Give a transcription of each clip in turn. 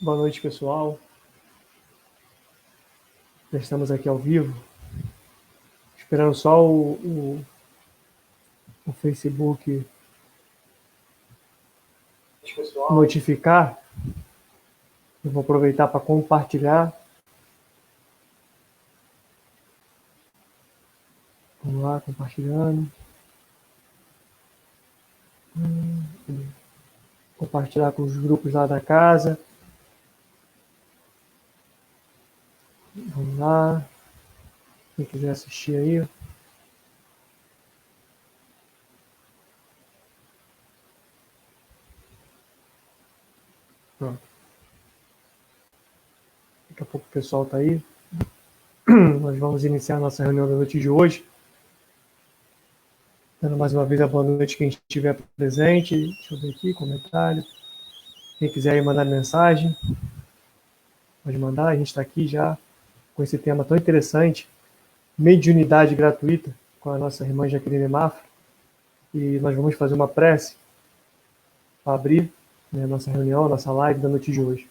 Boa noite, pessoal. Já estamos aqui ao vivo, esperando só o Facebook notificar. Eu vou aproveitar para compartilhar. Vamos lá, compartilhando. Compartilhar com os grupos lá da casa. Vamos lá. Quem quiser assistir aí. Pronto. Daqui a pouco o pessoal está aí. Nós vamos iniciar a nossa reunião da noite de hoje. Dando mais uma vez a boa noite quem estiver presente. Deixa eu ver aqui, comentário. Quem quiser aí mandar mensagem, pode mandar. A gente está aqui já com esse tema tão interessante, mediunidade gratuita, com a nossa irmã Jaqueline Mafra. E nós vamos fazer uma prece para abrir, né, nossa reunião, nossa live da noite de hoje.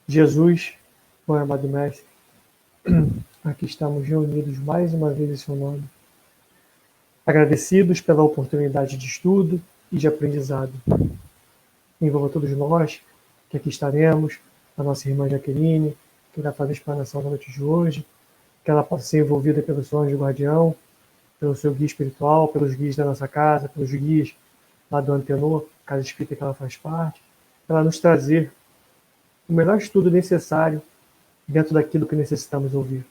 Jesus, bom amado Mestre, aqui estamos reunidos mais uma vez em seu nome, agradecidos pela oportunidade de estudo e de aprendizado. Envolva todos nós que aqui estaremos, a nossa irmã Jaqueline, que irá fazer a explanação da noite de hoje, que ela possa ser envolvida pelo seu anjo guardião, pelo seu guia espiritual, pelos guias da nossa casa, pelos guias lá do Antenor, casa espírita que ela faz parte, para ela nos trazer o melhor estudo necessário dentro daquilo que necessitamos ouvir.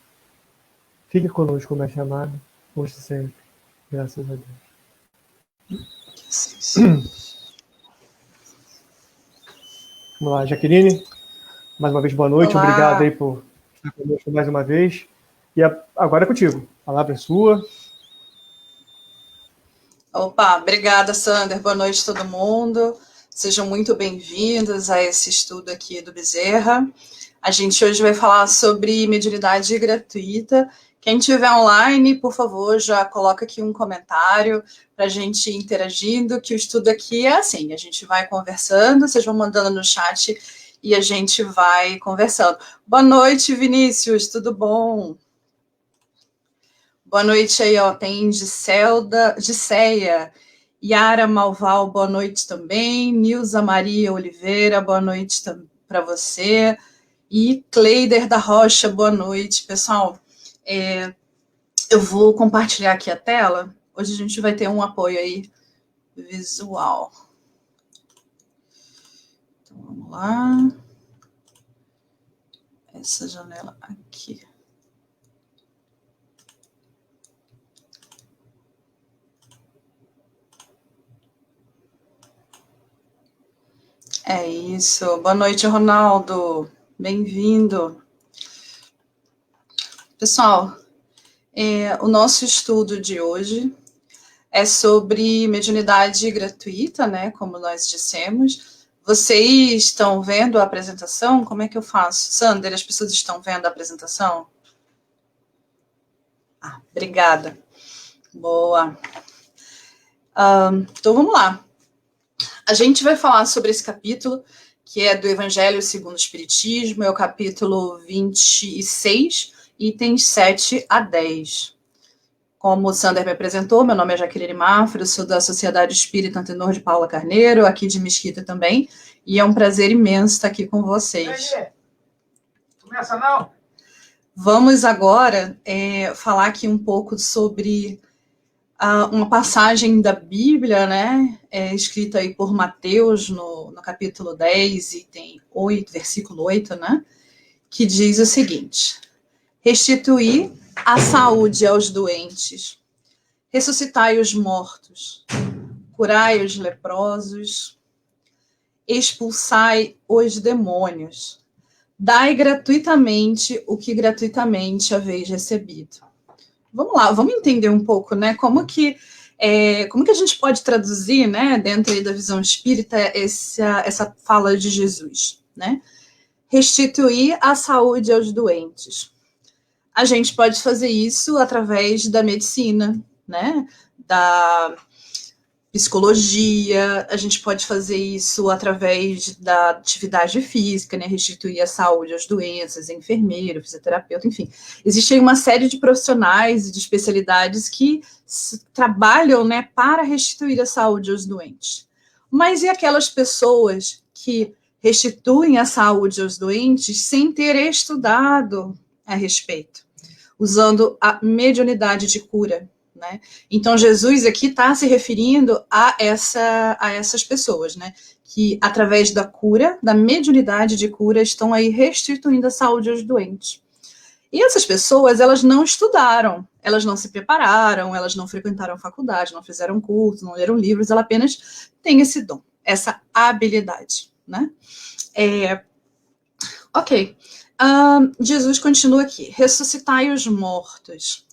Fique conosco, mestre amado, hoje e sempre. Graças a Deus. Sim. Vamos lá, Jaqueline. Mais uma vez, boa noite. Olá. Obrigado aí por estar conosco mais uma vez. E agora é contigo. A palavra é sua. Opa, obrigada, Sander. Boa noite a todo mundo. Sejam muito bem-vindos a esse estudo aqui do Bezerra. A gente hoje vai falar sobre mediunidade gratuita. Quem estiver online, por favor, já coloca aqui um comentário para a gente ir interagindo, que o estudo aqui é assim, a gente vai conversando, vocês vão mandando no chat e a gente vai conversando. Boa noite, Vinícius, tudo bom? Boa noite aí, ó, tem Giseia, Yara Malval, boa noite também, Nilza Maria Oliveira, boa noite para você, e Cleider da Rocha, boa noite, pessoal. Eu vou compartilhar aqui a tela, hoje a gente vai ter um apoio aí visual. Então, vamos lá. Essa janela aqui. É isso. Boa noite, Ronaldo. Bem-vindo. Pessoal, o nosso estudo de hoje é sobre mediunidade gratuita, né? Como nós dissemos. Vocês estão vendo a apresentação? Como é que eu faço? Sander, as pessoas estão vendo a apresentação? Ah, obrigada. Boa. Então, vamos lá. A gente vai falar sobre esse capítulo, que é do Evangelho segundo o Espiritismo, é o capítulo 26, itens 7 a 10. Como o Sander me apresentou, meu nome é Jaqueline Mafra, eu sou da Sociedade Espírita Antenor de Paula Carneiro, aqui de Mesquita também, e é um prazer imenso estar aqui com vocês. Começa não? Vamos agora falar aqui um pouco sobre uma passagem da Bíblia, né, escrita aí por Mateus, no capítulo 10, item 8, versículo 8, né, que diz o seguinte: restituir a saúde aos doentes, ressuscitai os mortos, curai os leprosos, expulsai os demônios, dai gratuitamente o que gratuitamente haveis recebido. Vamos lá, vamos entender um pouco, né, como que a gente pode traduzir, né, dentro aí da visão espírita, essa fala de Jesus, né? Restituir a saúde aos doentes. A gente pode fazer isso através da medicina, né, da psicologia, a gente pode fazer isso através da atividade física, né, restituir a saúde às doenças, enfermeiro, fisioterapeuta, enfim. Existe uma série de profissionais e de especialidades que trabalham, né, para restituir a saúde aos doentes. Mas e aquelas pessoas que restituem a saúde aos doentes sem ter estudado a respeito, usando a mediunidade de cura, né? Então, Jesus aqui está se referindo a essas pessoas, né? Que, através da cura, da mediunidade de cura, estão aí restituindo a saúde aos doentes. E essas pessoas, elas não estudaram, elas não se prepararam, elas não frequentaram faculdade, não fizeram curso, não leram livros, ela apenas tem esse dom, essa habilidade, né? Ok. Jesus continua aqui. Ressuscitai os mortos.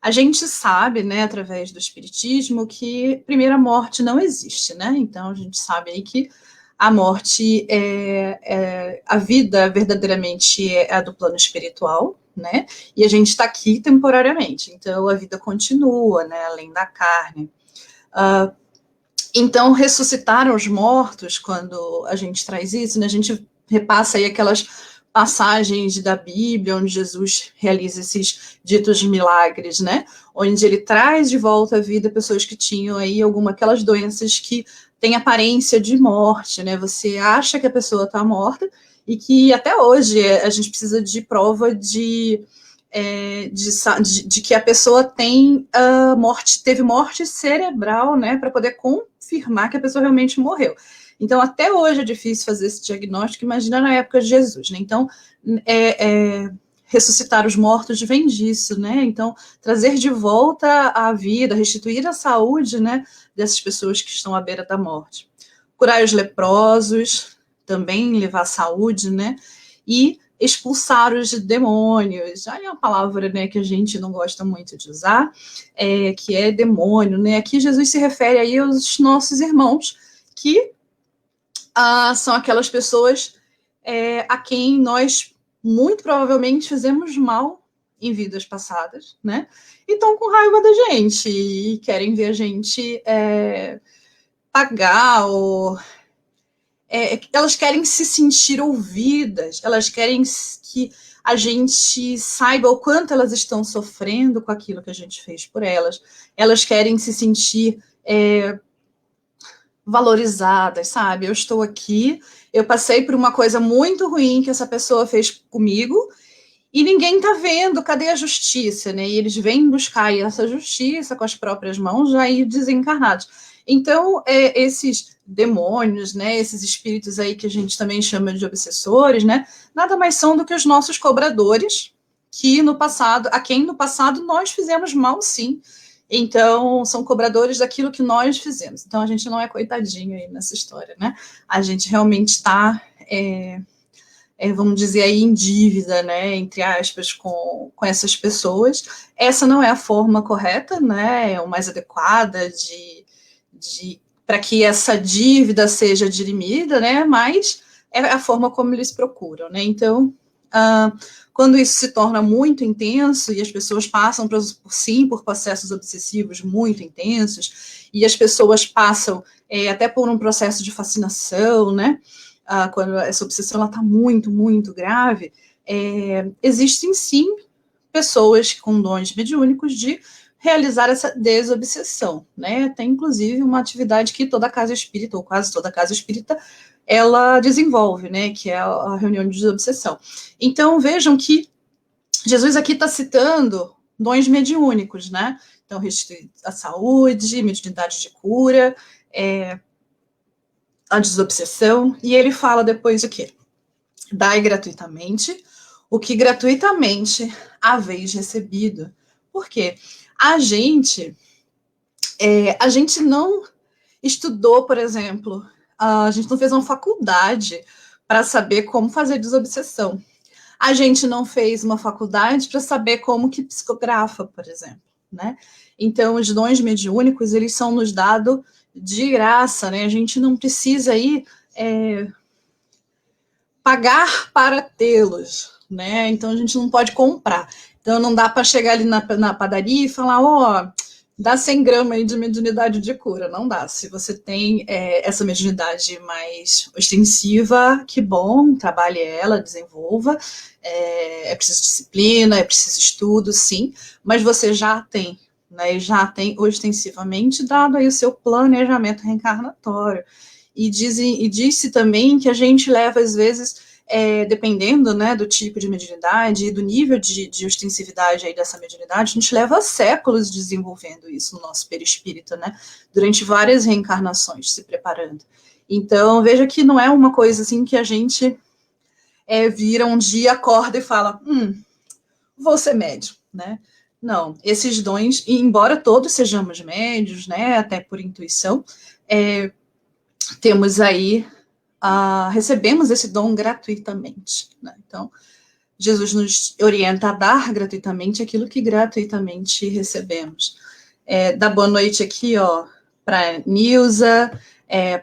A gente sabe, né, através do espiritismo, que primeira morte não existe, né? Então, a gente sabe aí que a morte a vida verdadeiramente é a do plano espiritual, né? E a gente está aqui temporariamente, então a vida continua, né? Além da carne. Então, ressuscitar os mortos, quando a gente traz isso, né? A gente repassa aí aquelas passagens da Bíblia, onde Jesus realiza esses ditos milagres, né? Onde ele traz de volta à vida pessoas que tinham aí aquelas doenças que têm aparência de morte, né? Você acha que a pessoa está morta e que até hoje a gente precisa de prova de que a pessoa teve morte cerebral, né? Para poder confirmar que a pessoa realmente morreu. Então, até hoje é difícil fazer esse diagnóstico, imagina na época de Jesus, né? Então, ressuscitar os mortos vem disso, né? Então, trazer de volta a vida, restituir a saúde, né, dessas pessoas que estão à beira da morte. Curar os leprosos, também levar saúde, né? E expulsar os demônios. Aí é uma palavra, né, que a gente não gosta muito de usar, que é demônio, né? Aqui Jesus se refere aí aos nossos irmãos, que são aquelas pessoas a quem nós muito provavelmente fizemos mal em vidas passadas, né? E estão com raiva da gente e querem ver a gente pagar ou elas querem se sentir ouvidas, elas querem que a gente saiba o quanto elas estão sofrendo com aquilo que a gente fez por elas. Elas querem se sentir valorizadas, sabe? Eu estou aqui, eu passei por uma coisa muito ruim que essa pessoa fez comigo e ninguém tá vendo, cadê a justiça, né? E eles vêm buscar essa justiça com as próprias mãos, já aí desencarnados. Então, esses demônios, né, esses espíritos aí que a gente também chama de obsessores, né, nada mais são do que os nossos cobradores, a quem no passado nós fizemos mal, sim. Então, são cobradores daquilo que nós fizemos. Então, a gente não é coitadinho aí nessa história, né? A gente realmente está, vamos dizer aí, em dívida, né, entre aspas, com essas pessoas. Essa não é a forma correta, né, ou mais adequada para que essa dívida seja dirimida, né, mas é a forma como eles procuram, né? Então, quando isso se torna muito intenso e as pessoas passam por processos obsessivos muito intensos e as pessoas passam até por um processo de fascinação, né? Quando essa obsessão está muito, muito grave, existem sim pessoas com dons mediúnicos de realizar essa desobsessão, né? Tem inclusive uma atividade que toda casa espírita, ou quase toda casa espírita, ela desenvolve, né? Que é a reunião de desobsessão. Então vejam que Jesus aqui está citando dons mediúnicos, né? Então, restituir a saúde, mediunidade de cura, a desobsessão, e ele fala depois o quê? Dai gratuitamente o que gratuitamente haveis recebido. Por quê? A gente não estudou, por exemplo, a gente não fez uma faculdade para saber como fazer desobsessão. A gente não fez uma faculdade para saber como que psicografa, por exemplo, né? Então, os dons mediúnicos, eles são nos dados de graça, né? A gente não precisa aí pagar para tê-los, né? Então, a gente não pode comprar. Então, não dá para chegar ali na padaria e falar, dá 100 gramas aí de mediunidade de cura, não dá. Se você tem essa mediunidade mais ostensiva, que bom, trabalhe ela, desenvolva. É preciso disciplina, é preciso estudo, sim, mas você já tem, né? Já tem ostensivamente dado aí o seu planejamento reencarnatório. E disse também que a gente leva, às vezes, dependendo, né, do tipo de mediunidade e do nível de ostensividade aí dessa mediunidade, a gente leva séculos desenvolvendo isso no nosso perispírito, né, durante várias reencarnações, se preparando. Então, veja que não é uma coisa assim que a gente vira um dia, acorda e fala, vou ser médium, né? Não, esses dons, e embora todos sejamos médios, né, até por intuição, temos aí recebemos esse dom gratuitamente, né? Então, Jesus nos orienta a dar gratuitamente aquilo que gratuitamente recebemos. Dá boa noite aqui, ó, para Nilza,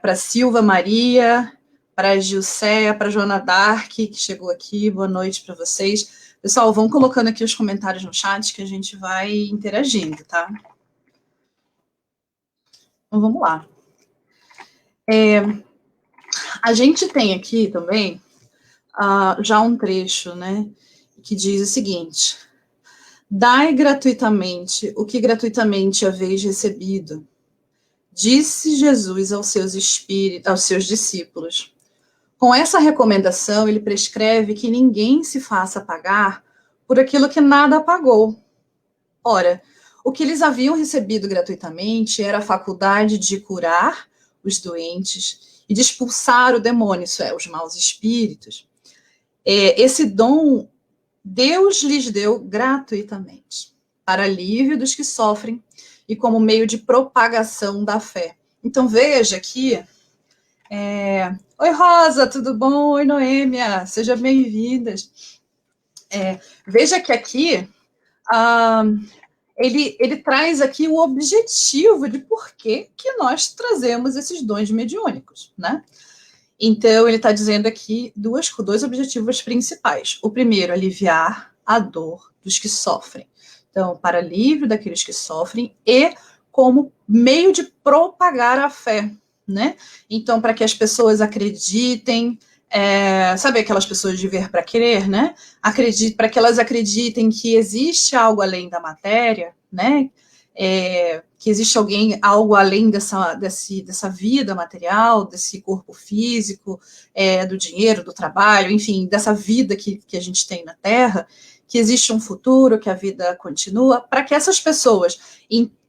para Silva Maria, para Gilceia, para Joana Dark, que chegou aqui, boa noite para vocês. Pessoal, vão colocando aqui os comentários no chat que a gente vai interagindo, tá? Então, vamos lá. A gente tem aqui também já um trecho, né, que diz o seguinte: dai gratuitamente o que gratuitamente haveis recebido, disse Jesus aos seus discípulos. Com essa recomendação, ele prescreve que ninguém se faça pagar por aquilo que nada pagou. Ora, o que eles haviam recebido gratuitamente era a faculdade de curar os doentes e de expulsar o demônio, isso é, os maus espíritos. Esse dom Deus lhes deu gratuitamente, para alívio dos que sofrem e como meio de propagação da fé. Então, veja aqui. Oi, Rosa, tudo bom? Oi, Noêmia, sejam bem-vindas. Veja que aqui ele traz aqui o objetivo de por que nós trazemos esses dons mediúnicos, né? Então, ele está dizendo aqui dois objetivos principais. O primeiro, aliviar a dor dos que sofrem. Então, para alívio daqueles que sofrem e como meio de propagar a fé, né? Então, para que as pessoas acreditem, sabe aquelas pessoas de ver para crer, né? Para que elas acreditem que existe algo além da matéria, né? Que existe algo além dessa vida material, desse corpo físico, do dinheiro, do trabalho, enfim, dessa vida que a gente tem na Terra, que existe um futuro, que a vida continua, para que essas pessoas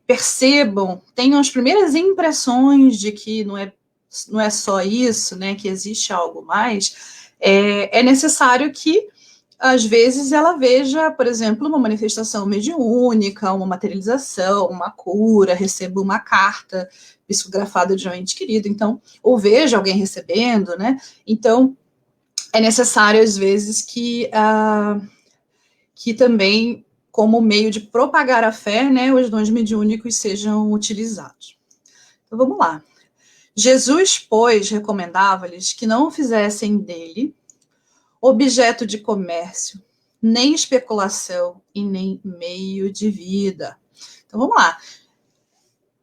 percebam, tenham as primeiras impressões de que não é só isso, né, que existe algo mais, é necessário que às vezes ela veja, por exemplo, uma manifestação mediúnica, uma materialização, uma cura, receba uma carta psicografada de um ente querido, então, ou veja alguém recebendo, né? Então, é necessário, às vezes, que também, como meio de propagar a fé, né, os dons mediúnicos sejam utilizados. Então, vamos lá. Jesus, pois, recomendava-lhes que não fizessem dele objeto de comércio, nem especulação e nem meio de vida. Então, vamos lá.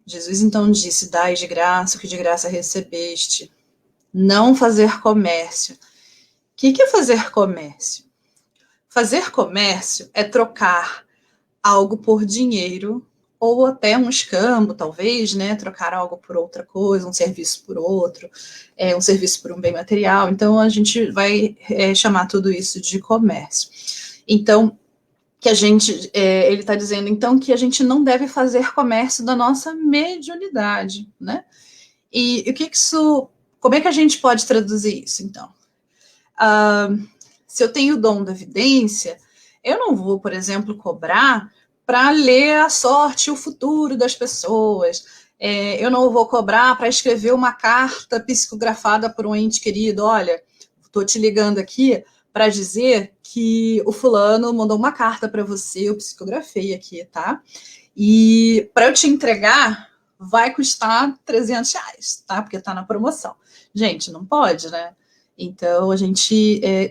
Jesus, então, disse, dai de graça o que de graça recebeste. Não fazer comércio. O que é fazer comércio? Fazer comércio é trocar algo por dinheiro, ou até um escambo, talvez, né? Trocar algo por outra coisa, um serviço por outro, um serviço por um bem material. Então, a gente vai chamar tudo isso de comércio. Então, que a gente, ele está dizendo, então, que a gente não deve fazer comércio da nossa mediunidade, né? E o que isso, como é que a gente pode traduzir isso, então? Se eu tenho o dom da vidência, eu não vou, por exemplo, cobrar para ler a sorte e o futuro das pessoas. Eu não vou cobrar para escrever uma carta psicografada por um ente querido. Olha, estou te ligando aqui para dizer que o fulano mandou uma carta para você, eu psicografei aqui, tá? E para eu te entregar, vai custar R$300, tá? Porque está na promoção. Gente, não pode, né? Então,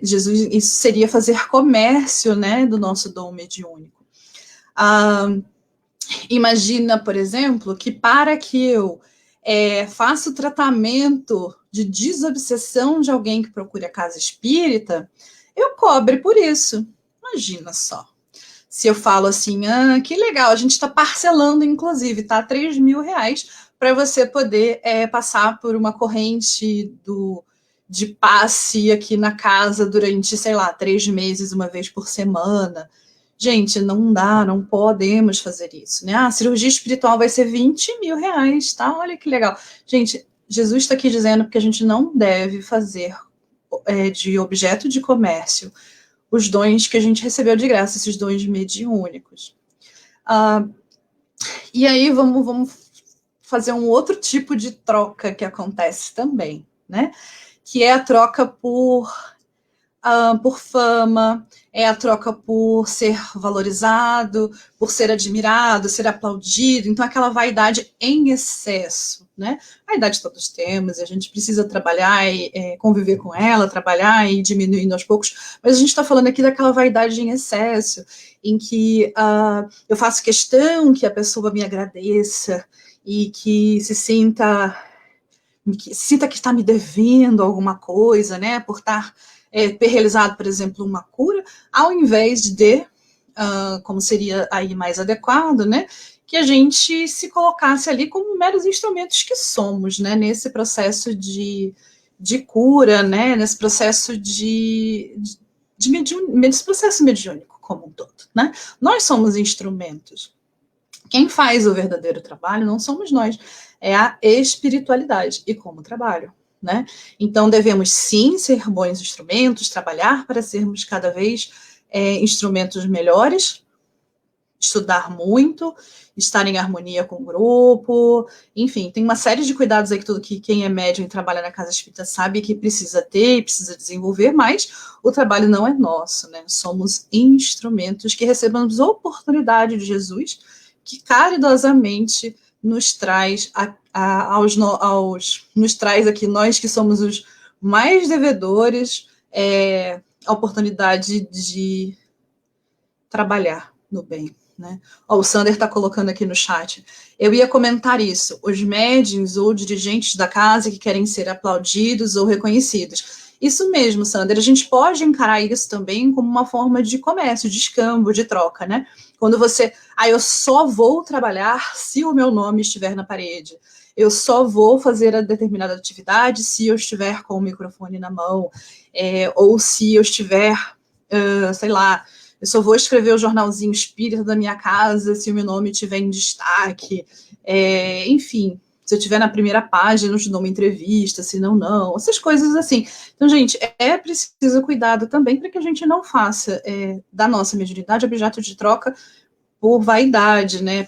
Jesus, isso seria fazer comércio, né, do nosso dom mediúnico. Imagina, por exemplo, que para que eu faça o tratamento de desobsessão de alguém que procure a casa espírita, eu cobre por isso. Imagina só. Se eu falo assim, que legal, a gente está parcelando, inclusive, tá? R$ 3.000 para você poder passar por uma corrente de passe aqui na casa durante, sei lá, 3 meses, uma vez por semana. Gente, não dá, não podemos fazer isso, né? A cirurgia espiritual vai ser R$ 20.000, tá? Olha que legal. Gente, Jesus está aqui dizendo que a gente não deve fazer de objeto de comércio os dons que a gente recebeu de graça, esses dons mediúnicos. E aí vamos fazer um outro tipo de troca que acontece também, né? Que é a troca por fama, é a troca por ser valorizado, por ser admirado, ser aplaudido. Então, aquela vaidade em excesso, né? Vaidade todos temos, e a gente precisa trabalhar e conviver com ela, trabalhar e ir diminuindo aos poucos, mas a gente está falando aqui daquela vaidade em excesso, em que eu faço questão que a pessoa me agradeça e que se sinta que está me devendo alguma coisa, né? Por estar ter realizado, por exemplo, uma cura, ao invés de, como seria aí mais adequado, né, que a gente se colocasse ali como meros instrumentos que somos, né, nesse processo de cura, né, nesse processo nesse processo mediúnico como um todo, né? Nós somos instrumentos. Quem faz o verdadeiro trabalho não somos nós, é a espiritualidade. E como trabalho? Né? Então, devemos sim ser bons instrumentos, trabalhar para sermos cada vez instrumentos melhores, estudar muito, estar em harmonia com o grupo, enfim, tem uma série de cuidados aí que quem é médium e trabalha na casa espírita sabe que precisa ter e precisa desenvolver, mas o trabalho não é nosso, né? Somos instrumentos que recebemos oportunidade de Jesus, que caridosamente nos traz nos traz aqui, nós que somos os mais devedores, a oportunidade de trabalhar no bem. Né? O Sander está colocando aqui no chat. Eu ia comentar isso. Os médiuns ou dirigentes da casa que querem ser aplaudidos ou reconhecidos. Isso mesmo, Sander. A gente pode encarar isso também como uma forma de comércio, de escambo, de troca, né? Quando você... eu só vou trabalhar se o meu nome estiver na parede. Eu só vou fazer a determinada atividade se eu estiver com o microfone na mão. Ou se eu estiver, sei lá, eu só vou escrever o jornalzinho espírita da minha casa se o meu nome estiver em destaque. Enfim, se eu estiver na primeira página, eu te dou uma entrevista, se não. Essas coisas assim. Então, gente, é preciso cuidado também para que a gente não faça da nossa mediunidade objeto de troca por vaidade, né?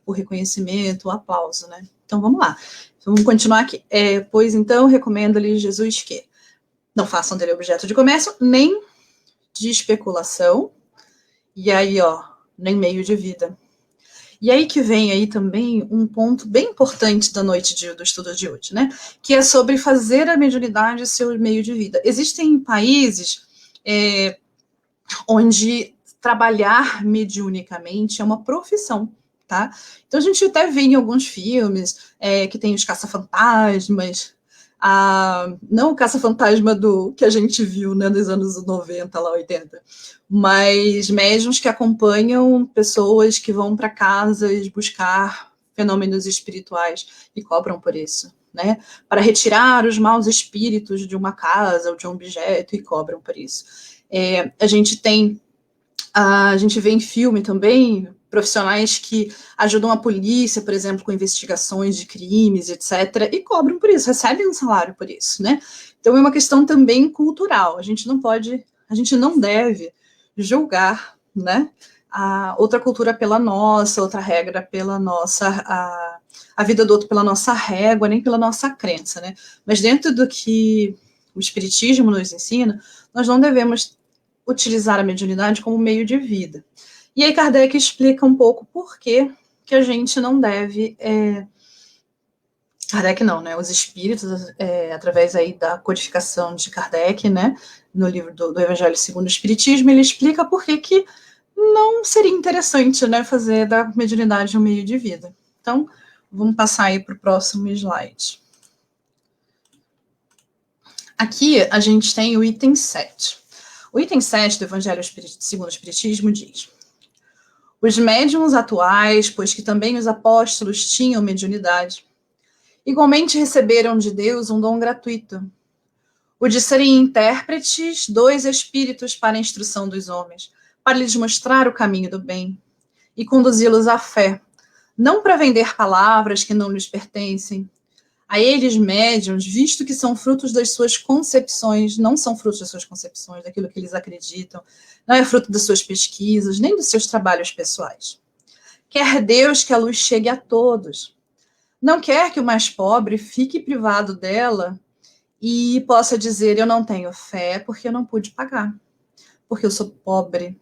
Por reconhecimento, aplauso, né? Então, vamos lá. Vamos continuar aqui. Pois, então, recomendo-lhe Jesus que não façam dele objeto de comércio, nem de especulação, e aí, nem meio de vida. E aí que vem aí também um ponto bem importante da noite do estudo de hoje, né? Que é sobre fazer a mediunidade seu meio de vida. Existem países onde trabalhar mediunicamente é uma profissão, tá? Então a gente até vê em alguns filmes que tem os caça-fantasmas, não o caça-fantasma do que a gente viu, né, nos anos 90, lá 80, mas médiuns que acompanham pessoas que vão para casas buscar fenômenos espirituais e cobram por isso, né? Para retirar os maus espíritos de uma casa ou de um objeto e cobram por isso. A gente vê em filme também profissionais que ajudam a polícia, por exemplo, com investigações de crimes, etc., e cobram por isso, recebem um salário por isso, né? Então é uma questão também cultural. A gente não deve julgar, né, outra cultura pela nossa, outra regra pela nossa, a vida do outro pela nossa régua, nem pela nossa crença, né? Mas dentro do que o Espiritismo nos ensina, nós não devemos utilizar a mediunidade como meio de vida. E aí Kardec explica um pouco por que a gente não deve... Kardec não, né? Os espíritos, através aí da codificação de Kardec, né? No livro do Evangelho segundo o Espiritismo, ele explica por que não seria interessante, né, fazer da mediunidade um meio de vida. Então, vamos passar aí para o próximo slide. Aqui a gente tem o item 7. O item 7 do Evangelho segundo o Espiritismo diz: os médiuns atuais, pois que também os apóstolos tinham mediunidade, igualmente receberam de Deus um dom gratuito, o de serem intérpretes dos espíritos para a instrução dos homens, para lhes mostrar o caminho do bem e conduzi-los à fé, não para vender palavras que não lhes pertencem. A eles, médiuns, visto que são frutos das suas concepções, não são frutos das suas concepções, daquilo que eles acreditam, não é fruto das suas pesquisas, nem dos seus trabalhos pessoais. Quer Deus que a luz chegue a todos. Não quer que o mais pobre fique privado dela e possa dizer: eu não tenho fé porque eu não pude pagar, porque eu sou pobre.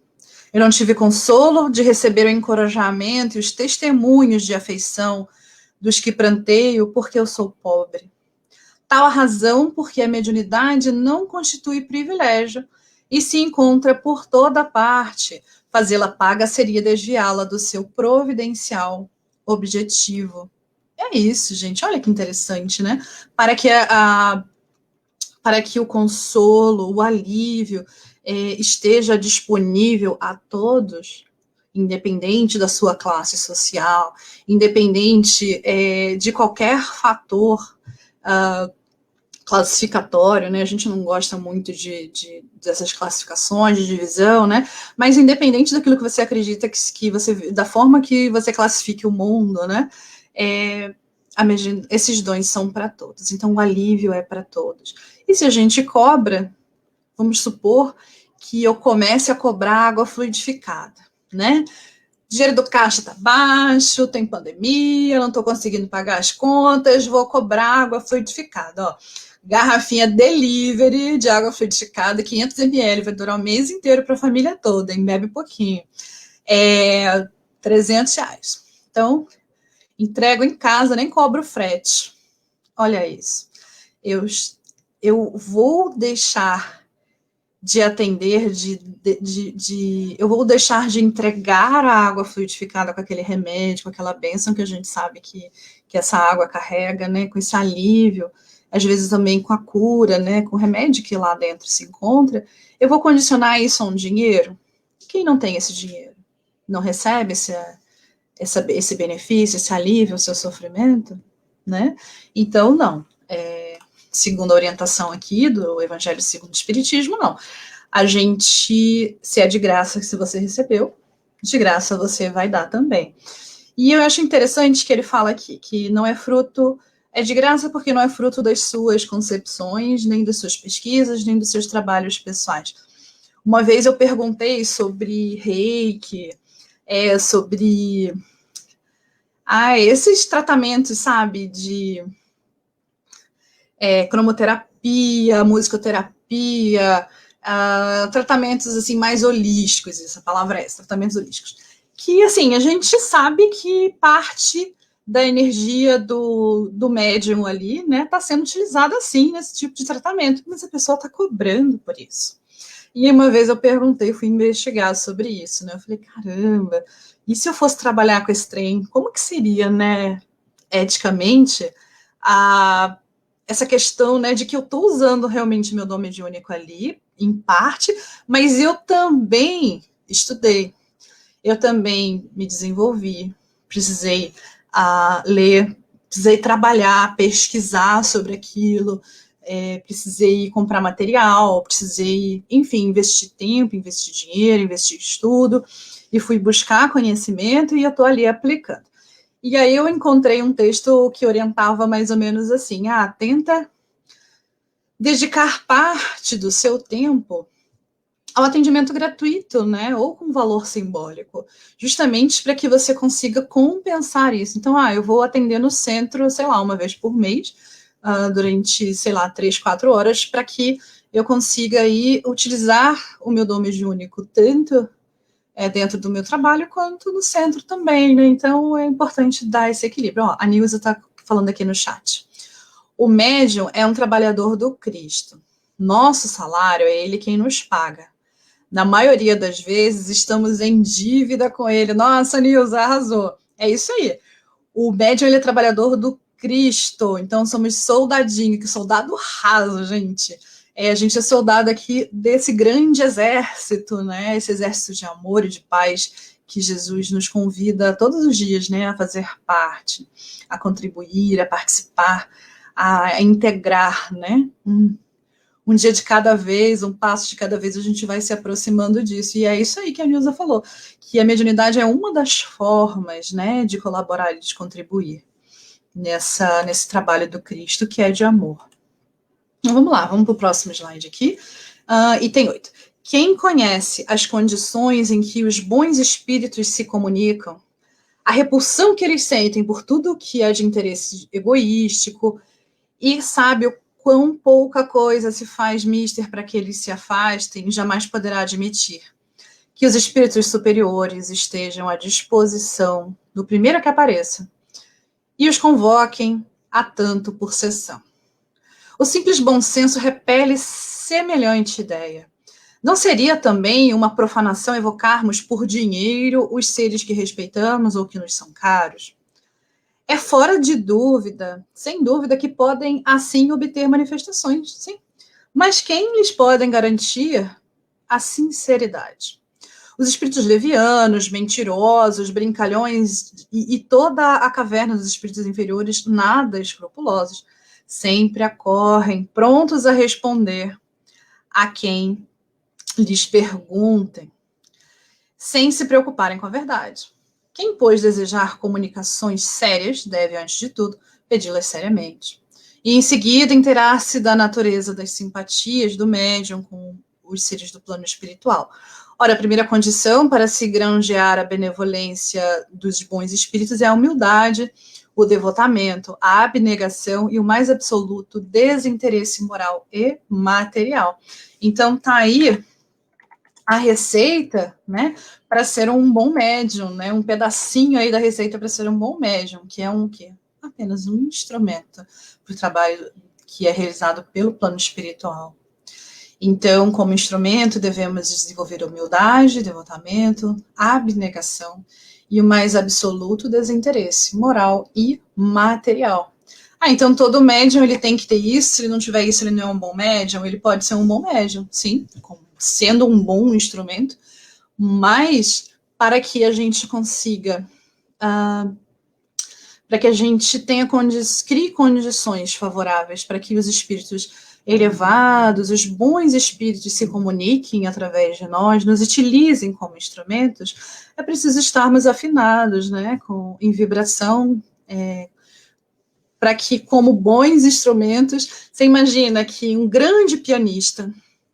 Eu não tive consolo de receber o encorajamento e os testemunhos de afeição dos que pranteio porque eu sou pobre. Tal a razão porque a mediunidade não constitui privilégio e se encontra por toda parte. Fazê-la paga seria desviá-la do seu providencial objetivo. É isso, gente. Olha que interessante, né? Para que o consolo, o alívio esteja disponível a todos, independente da sua classe social, independente de qualquer fator classificatório, né? A gente não gosta muito dessas classificações, de divisão, né? Mas independente daquilo que você acredita, que você, da forma que você classifique o mundo, né? Esses dons são para todos. Então, o alívio é para todos. E se a gente cobra, vamos supor que eu comece a cobrar água fluidificada, né? O dinheiro do caixa está baixo, tem pandemia, não estou conseguindo pagar as contas, vou cobrar água fluidificada. Ó, garrafinha delivery de água fluidificada, 500 ml, vai durar o mês inteiro para a família toda, hein? Bebe pouquinho. R$300. Então, entrego em casa, nem cobro frete. Olha isso. Eu vou deixar de atender, eu vou deixar de entregar a água fluidificada com aquele remédio, com aquela bênção que a gente sabe que essa água carrega, né, com esse alívio, às vezes também com a cura, né, com o remédio que lá dentro se encontra. Eu vou condicionar isso a um dinheiro? Quem não tem esse dinheiro? Não recebe esse benefício, esse alívio ao seu sofrimento? Né? Então, não. Segundo a orientação aqui do Evangelho segundo o Espiritismo, não. A gente, se é de graça, se você recebeu, de graça você vai dar também. E eu acho interessante que ele fala aqui, que não é fruto, é de graça porque não é fruto das suas concepções, nem das suas pesquisas, nem dos seus trabalhos pessoais. Uma vez eu perguntei sobre reiki, sobre esses tratamentos, sabe, de cromoterapia, musicoterapia, tratamentos assim mais holísticos, essa palavra é essa, tratamentos holísticos, que assim, a gente sabe que parte da energia do médium ali, né, está sendo utilizada assim, nesse tipo de tratamento, mas a pessoa está cobrando por isso. E uma vez eu perguntei, fui investigar sobre isso, né, eu falei, caramba, e se eu fosse trabalhar com esse trem, como que seria, né, eticamente, essa questão, né, de que eu estou usando realmente meu dom mediúnico ali, em parte, mas eu também estudei, eu também me desenvolvi, precisei ler, precisei trabalhar, pesquisar sobre aquilo, precisei comprar material, precisei, enfim, investir tempo, investir dinheiro, investir estudo, e fui buscar conhecimento e eu estou ali aplicando. E aí eu encontrei um texto que orientava mais ou menos assim, tenta dedicar parte do seu tempo ao atendimento gratuito, né, ou com valor simbólico, justamente para que você consiga compensar isso. Então, eu vou atender no centro, sei lá, uma vez por mês, durante, sei lá, 3, 4 horas, para que eu consiga aí utilizar o meu dom mediúnico, tanto dentro do meu trabalho, quanto no centro também, né? Então, é importante dar esse equilíbrio. Ó, a Nilza está falando aqui no chat. O médium é um trabalhador do Cristo. Nosso salário é ele quem nos paga. Na maioria das vezes, estamos em dívida com ele. Nossa, Nilza, arrasou. É isso aí. O médium, ele é trabalhador do Cristo. Então, somos soldadinho, que soldado raso, gente. A gente é soldado aqui desse grande exército, né? Esse exército de amor e de paz que Jesus nos convida todos os dias, né? A fazer parte, a contribuir, a participar, a integrar, né? Um dia de cada vez, um passo de cada vez, a gente vai se aproximando disso. E é isso aí que a Nilza falou, que a mediunidade é uma das formas, né, de colaborar e de contribuir nesse trabalho do Cristo, que é de amor. Então, vamos lá, vamos para o próximo slide aqui. Item 8. Quem conhece as condições em que os bons espíritos se comunicam, a repulsão que eles sentem por tudo que é de interesse egoístico, e sabe o quão pouca coisa se faz mister para que eles se afastem, jamais poderá admitir que os espíritos superiores estejam à disposição do primeiro que apareça e os convoquem a tanto por sessão. O simples bom senso repele semelhante ideia. Não seria também uma profanação evocarmos por dinheiro os seres que respeitamos ou que nos são caros? É fora de dúvida, sem dúvida, que podem assim obter manifestações, sim. Mas quem lhes podem garantir a sinceridade? Os espíritos levianos, mentirosos, brincalhões e toda a caverna dos espíritos inferiores, nada escrupulosos, sempre acorrem, prontos a responder a quem lhes perguntem, sem se preocuparem com a verdade. Quem, pois, desejar comunicações sérias, deve, antes de tudo, pedi-las seriamente. E, em seguida, inteirar-se da natureza das simpatias do médium com os seres do plano espiritual. Ora, a primeira condição para se granjear a benevolência dos bons espíritos é a humildade, o devotamento, a abnegação e o mais absoluto desinteresse moral e material. Então, tá aí a receita, né, para ser um bom médium, né, um pedacinho aí da receita para ser um bom médium, que é um quê? Apenas um instrumento para o trabalho que é realizado pelo plano espiritual. Então, como instrumento, devemos desenvolver humildade, devotamento, abnegação e o mais absoluto desinteresse moral e material. Então todo médium ele tem que ter isso, se ele não tiver isso, ele não é um bom médium, ele pode ser um bom médium, sim, sendo um bom instrumento, mas para que a gente consiga, para que a gente crie condições favoráveis para que os espíritos elevados, os bons espíritos se comuniquem através de nós, nos utilizem como instrumentos, é preciso estarmos afinados, né, em vibração, para que, como bons instrumentos, você imagina que um grande pianista,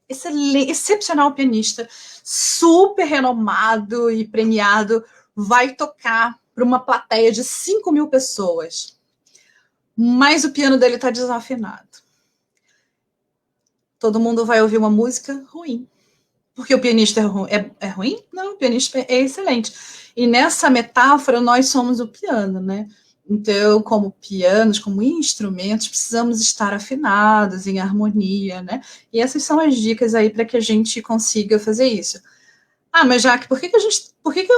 excepcional pianista, super renomado e premiado, vai tocar para uma plateia de 5.000 pessoas, mas o piano dele está desafinado. Todo mundo vai ouvir uma música ruim. Porque o pianista é ruim? Não, o pianista é excelente. E nessa metáfora, nós somos o piano, né? Então, como pianos, como instrumentos, precisamos estar afinados, em harmonia, né? E essas são as dicas aí para que a gente consiga fazer isso. Mas Jaque, por que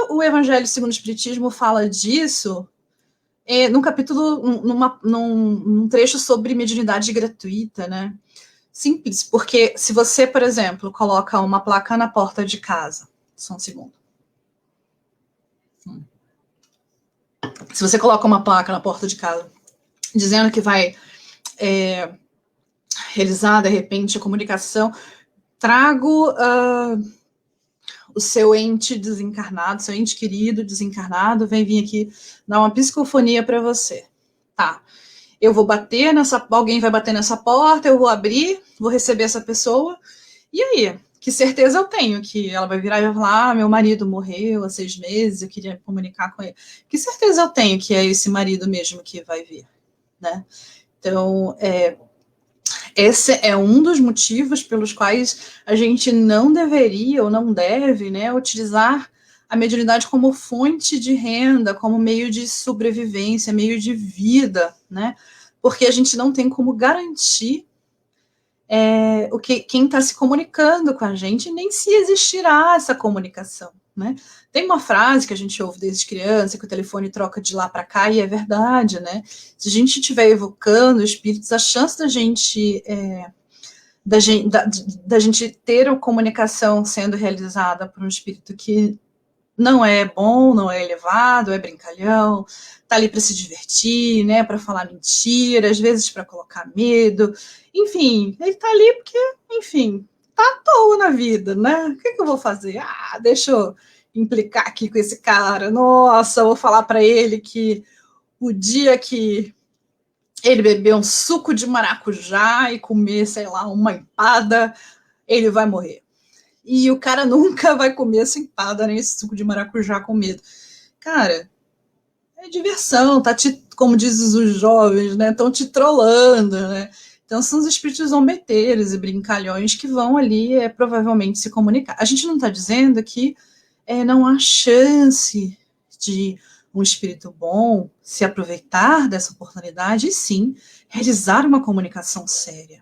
o Evangelho segundo o Espiritismo fala disso num capítulo, num trecho sobre mediunidade gratuita, né? Simples, porque se você, por exemplo, coloca uma placa na porta de casa, só um segundo. Se você coloca uma placa na porta de casa dizendo que vai realizar, de repente, a comunicação, trago o seu ente desencarnado, seu ente querido desencarnado, vem vir aqui dar uma psicofonia para você. Tá. Eu vou alguém vai bater nessa porta, eu vou abrir, vou receber essa pessoa, e aí? Que certeza eu tenho que ela vai virar e vai falar, meu marido morreu há 6 meses, eu queria me comunicar com ele. Que certeza eu tenho que é esse marido mesmo que vai vir, né? Então, esse é um dos motivos pelos quais a gente não deveria ou não deve, né, utilizar a mediunidade como fonte de renda, como meio de sobrevivência, meio de vida, né? Porque a gente não tem como garantir quem está se comunicando com a gente, nem se existirá essa comunicação, né? Tem uma frase que a gente ouve desde criança, que o telefone troca de lá para cá, e é verdade, né? Se a gente estiver evocando espíritos, a chance da gente ter uma comunicação sendo realizada por um espírito que não é bom, não é elevado, é brincalhão, tá ali para se divertir, né, para falar mentira, às vezes para colocar medo, enfim, ele tá ali porque, enfim, tá à toa na vida, né? O que eu vou fazer? Deixa eu implicar aqui com esse cara. Nossa, eu vou falar para ele que o dia que ele beber um suco de maracujá e comer, sei lá, uma empada, ele vai morrer. E o cara nunca vai comer essa empada, nem esse suco de maracujá com medo. Cara, é diversão, como dizem os jovens, né? Estão te trollando, né? Então são os espíritos zombeteiros e brincalhões que vão ali provavelmente se comunicar. A gente não está dizendo que não há chance de um espírito bom se aproveitar dessa oportunidade e sim realizar uma comunicação séria.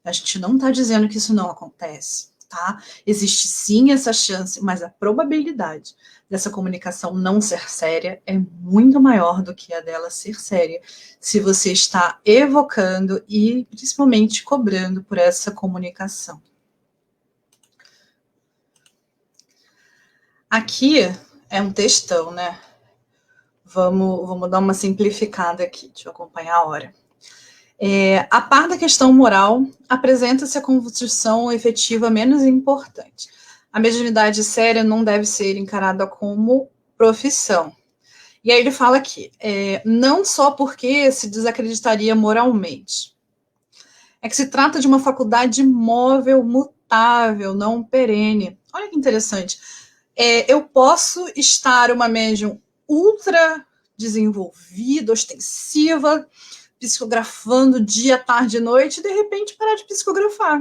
A gente não está dizendo que isso não acontece. Tá? Existe sim essa chance, mas a probabilidade dessa comunicação não ser séria é muito maior do que a dela ser séria, se você está evocando e principalmente cobrando por essa comunicação. Aqui é um textão, né? Vamos dar uma simplificada aqui, deixa eu acompanhar a hora. A par da questão moral, apresenta-se a construção efetiva menos importante. A mediunidade séria não deve ser encarada como profissão. E aí ele fala aqui, não só porque se desacreditaria moralmente. É que se trata de uma faculdade móvel, mutável, não perene. Olha que interessante. Eu posso estar uma médium ultra desenvolvida, ostensiva, psicografando dia, tarde e noite, e de repente parar de psicografar.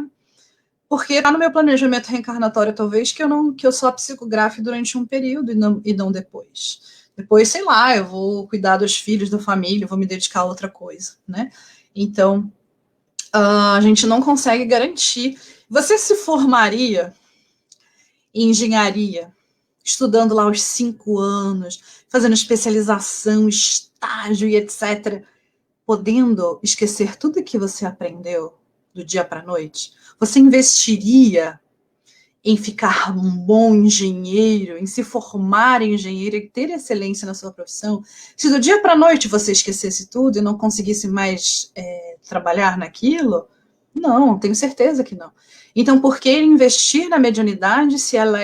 Porque está no meu planejamento reencarnatório, talvez, que eu só psicografe durante um período e não depois. Depois, sei lá, eu vou cuidar dos filhos, da família, vou me dedicar a outra coisa, né? Então, a gente não consegue garantir. Você se formaria em engenharia, estudando lá os 5 anos, fazendo especialização, estágio e etc., podendo esquecer tudo que você aprendeu do dia para a noite? Você investiria em ficar um bom engenheiro, em se formar em engenheiro e ter excelência na sua profissão, se do dia para a noite você esquecesse tudo e não conseguisse mais trabalhar naquilo? Não, tenho certeza que não. Então, por que investir na mediunidade se ela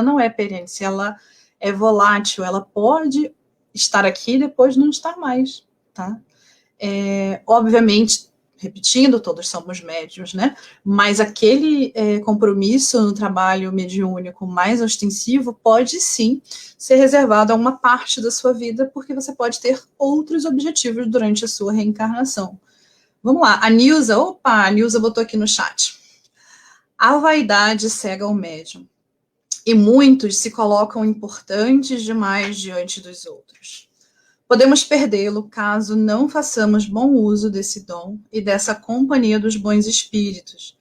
não é perene, se ela é volátil, ela pode estar aqui e depois não estar mais, tá? Obviamente, repetindo, todos somos médiuns, né? Mas aquele compromisso no trabalho mediúnico mais ostensivo pode sim ser reservado a uma parte da sua vida, porque você pode ter outros objetivos durante a sua reencarnação. Vamos lá, a Nilza botou aqui no chat. A vaidade cega o médium, e muitos se colocam importantes demais diante dos outros. Podemos perdê-lo caso não façamos bom uso desse dom e dessa companhia dos bons espíritos.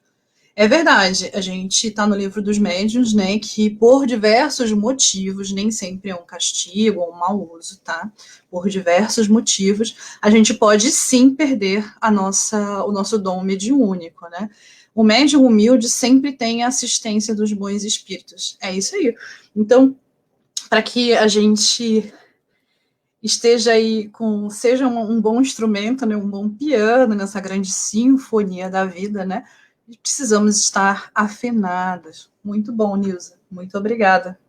É verdade, a gente está no livro dos médiuns, né, que por diversos motivos, nem sempre é um castigo ou um mau uso, tá? Por diversos motivos, a gente pode sim perder o nosso dom mediúnico, né? O médium humilde sempre tem a assistência dos bons espíritos. É isso aí. Então, para que a gente esteja aí seja um bom instrumento, né, um bom piano nessa grande sinfonia da vida, né? Precisamos estar afinados. Muito bom, Nilza. Muito obrigada.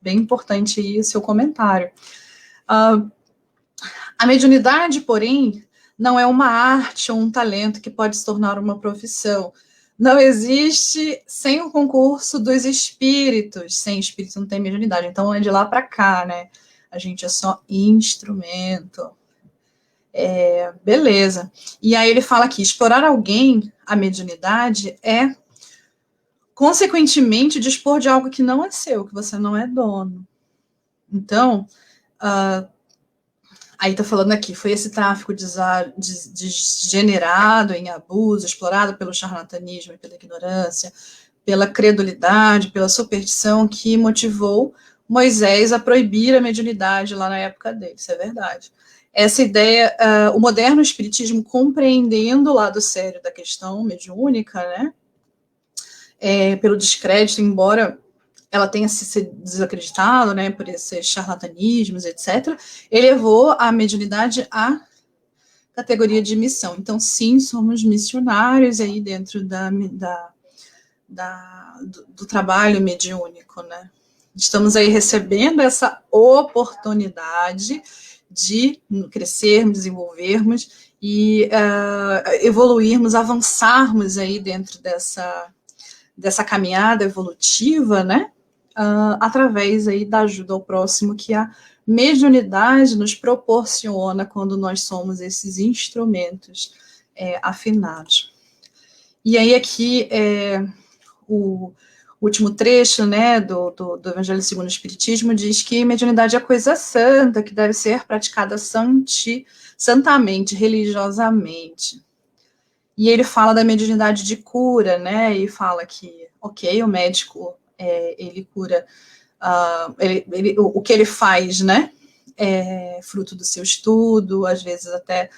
Bem importante aí o seu comentário. A mediunidade, porém, não é uma arte ou um talento que pode se tornar uma profissão. Não existe sem o concurso dos espíritos. Sem espírito não tem mediunidade. Então, é de lá para cá, né? A gente é só instrumento. Beleza. E aí ele fala aqui, explorar alguém, a mediunidade, é, consequentemente, dispor de algo que não é seu, que você não é dono. Então, Aí está falando aqui, foi esse tráfico degenerado em abuso, explorado pelo charlatanismo e pela ignorância, pela credulidade, pela superstição, que motivou Moisés a proibir a mediunidade lá na época dele, isso é verdade. Essa ideia, o moderno espiritismo, compreendendo o lado sério da questão mediúnica, né, pelo descrédito, embora ela tenha se desacreditado, né, por esses charlatanismos, etc., elevou a mediunidade à categoria de missão. Então, sim, somos missionários aí dentro do trabalho mediúnico, né? Estamos aí recebendo essa oportunidade de crescermos, desenvolvermos e evoluirmos, avançarmos aí dentro dessa caminhada evolutiva, né? Através aí da ajuda ao próximo que a mediunidade nos proporciona quando nós somos esses instrumentos afinados. E aí aqui o último trecho, né, do Evangelho segundo o Espiritismo diz que mediunidade é coisa santa, que deve ser praticada santamente, religiosamente. E ele fala da mediunidade de cura, né, e fala que, ok, o médico, ele cura, o que ele faz, né, é fruto do seu estudo, às vezes até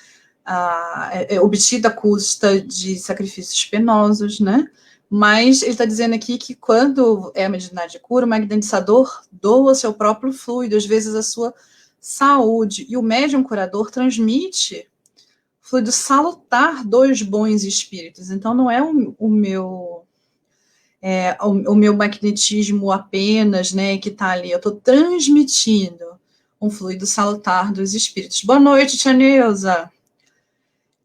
é obtido à custa de sacrifícios penosos, né, mas ele está dizendo aqui que quando é a mediunidade de cura, o magnetizador doa seu próprio fluido, às vezes a sua saúde, e o médium curador transmite fluido salutar dos bons espíritos. Então, não é o meu magnetismo apenas, né, que está ali. Eu estou transmitindo um fluido salutar dos espíritos. Boa noite, tia Neuza.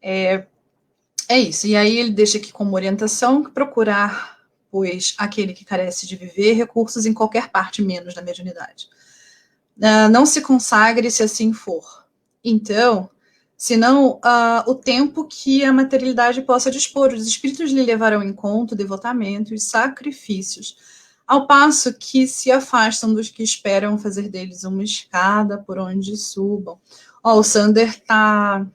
É isso. E aí ele deixa aqui como orientação procurar, pois, aquele que carece de viver, recursos em qualquer parte, menos na mediunidade. Não se consagre se assim for. Então, senão o tempo que a materialidade possa dispor. Os espíritos lhe levarão em conta o devotamento e os sacrifícios, ao passo que se afastam dos que esperam fazer deles uma escada por onde subam. O Sander está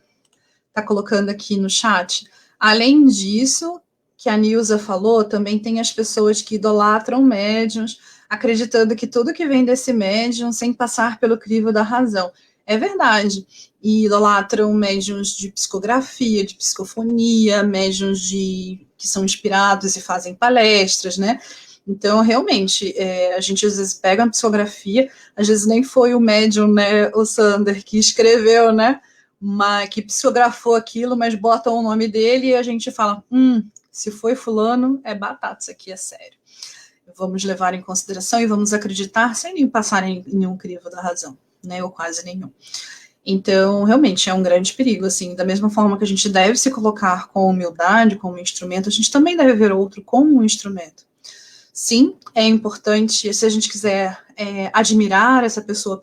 colocando aqui no chat. Além disso, que a Nilza falou, também tem as pessoas que idolatram médiuns, acreditando que tudo que vem desse médium sem passar pelo crivo da razão. É verdade. E idolatram médiuns de psicografia, de psicofonia, médiuns que são inspirados e fazem palestras, né? Então, realmente, a gente às vezes pega uma psicografia, às vezes nem foi o médium, né, o Sander, que escreveu, né, que psicografou aquilo, mas botam o nome dele e a gente fala, se foi fulano, é batata, isso aqui é sério. Vamos levar em consideração e vamos acreditar sem nem passar em nenhum crivo da razão, né, ou quase nenhum. Então, realmente, é um grande perigo, assim, da mesma forma que a gente deve se colocar com humildade, como instrumento, a gente também deve ver outro como um instrumento. Sim, é importante, se a gente quiser admirar essa pessoa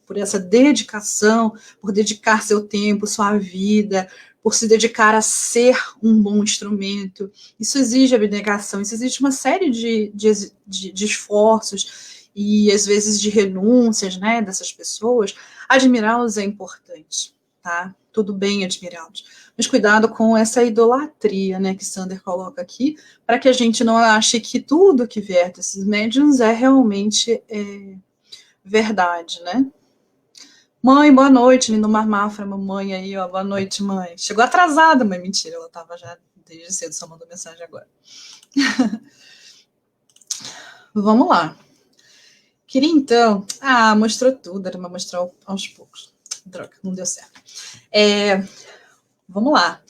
por essa dedicação, por dedicar seu tempo, sua vida, por se dedicar a ser um bom instrumento. Isso exige abnegação, isso exige uma série de esforços e, às vezes, de renúncias, né, dessas pessoas. Admirá-los é importante, tá? Tudo bem admirá-los. Mas cuidado com essa idolatria, né, que Sander coloca aqui, para que a gente não ache que tudo que vier desses médiuns é realmente verdade, né? Mãe, boa noite, Lindomar Mafra, mamãe aí, ó, boa noite, mãe. Chegou atrasada, mas mentira, ela estava já desde cedo, só mandou mensagem agora. Vamos lá. Queria então... mostrou tudo, era para mostrar aos poucos. Droga, não deu certo. Vamos lá.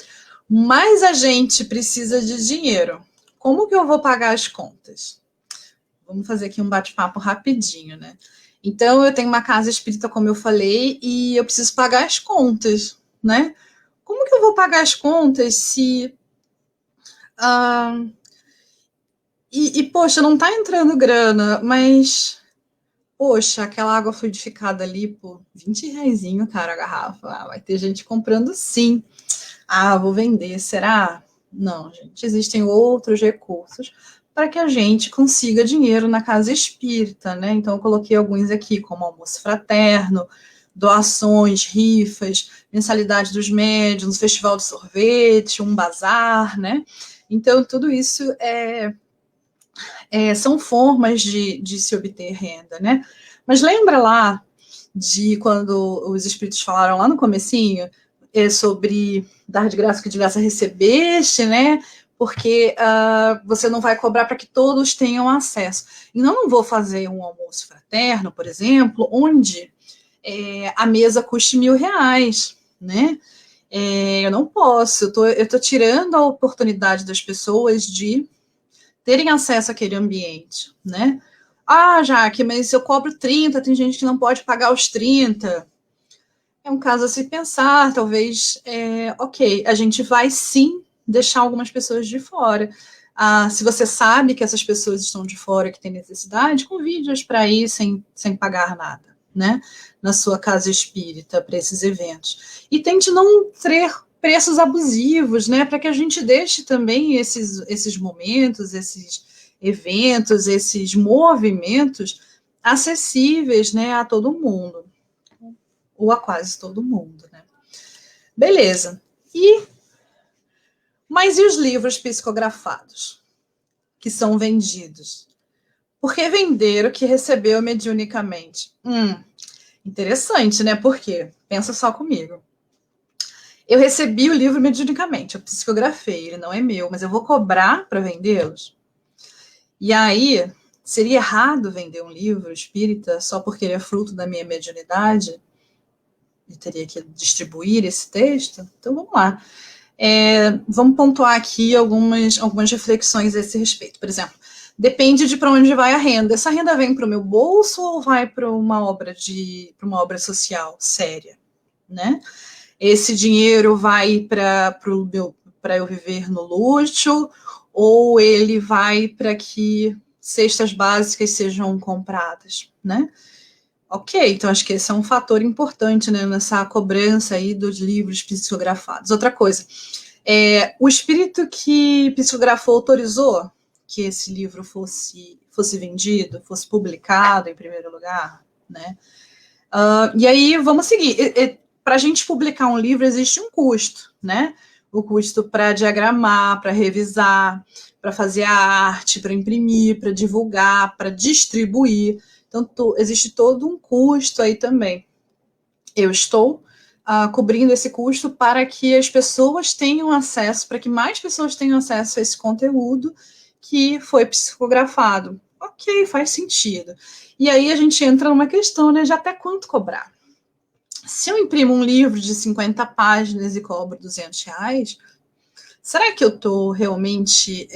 Mas a gente precisa de dinheiro. Como que eu vou pagar as contas? Vamos fazer aqui um bate-papo rapidinho, né? Então, eu tenho uma casa espírita, como eu falei, e eu preciso pagar as contas, né? Como que eu vou pagar as contas se... poxa, não tá entrando grana, mas... Poxa, aquela água fluidificada ali, por 20 reaisinho, cara, a garrafa. Vai ter gente comprando sim. Vou vender, será? Não, gente, existem outros recursos para que a gente consiga dinheiro na casa espírita, né? Então, eu coloquei alguns aqui, como almoço fraterno, doações, rifas, mensalidade dos médiuns, um festival de sorvete, um bazar, né? Então, tudo isso são formas de se obter renda, né? Mas lembra lá de quando os espíritos falaram lá no comecinho sobre dar de graça o que de graça recebeste, né? Porque você não vai cobrar para que todos tenham acesso. E não vou fazer um almoço fraterno, por exemplo, onde a mesa custe R$1.000, né? Eu não posso, eu tô tirando a oportunidade das pessoas de terem acesso àquele ambiente, né? Ah, Jaque, mas eu cobro 30, tem gente que não pode pagar os 30. É um caso a se pensar, talvez, ok, a gente vai sim deixar algumas pessoas de fora. Se você sabe que essas pessoas estão de fora, que têm necessidade, convide-as para ir sem pagar nada, né? Na sua casa espírita, para esses eventos. E tente não ter preços abusivos, né? Para que a gente deixe também esses momentos, esses eventos, esses movimentos acessíveis, né, a todo mundo. Ou a quase todo mundo, né? Beleza. Mas e os livros psicografados que são vendidos? Por que vender o que recebeu mediunicamente? Interessante, né? Por quê? Pensa só comigo. Eu recebi o livro mediunicamente, eu psicografei, ele não é meu, mas eu vou cobrar para vendê-los? E aí, seria errado vender um livro espírita só porque ele é fruto da minha mediunidade? Eu teria que distribuir esse texto? Então, vamos lá. Vamos pontuar aqui algumas reflexões a esse respeito. Por exemplo, depende de para onde vai a renda. Essa renda vem para o meu bolso ou vai para uma obra social séria, né? Esse dinheiro vai para eu viver no luxo, ou ele vai para que cestas básicas sejam compradas, né? Ok, então acho que esse é um fator importante, né, nessa cobrança aí dos livros psicografados. Outra coisa, o espírito que psicografou autorizou que esse livro fosse vendido, fosse publicado em primeiro lugar, né? E aí, vamos seguir. Para a gente publicar um livro, existe um custo, né? O custo para diagramar, para revisar, para fazer a arte, para imprimir, para divulgar, para distribuir. Então, existe todo um custo aí também. Eu estou cobrindo esse custo para que as pessoas tenham acesso, para que mais pessoas tenham acesso a esse conteúdo que foi psicografado. Ok, faz sentido. E aí a gente entra numa questão, né, de até quanto cobrar. Se eu imprimo um livro de 50 páginas e cobro R$200, será que eu estou realmente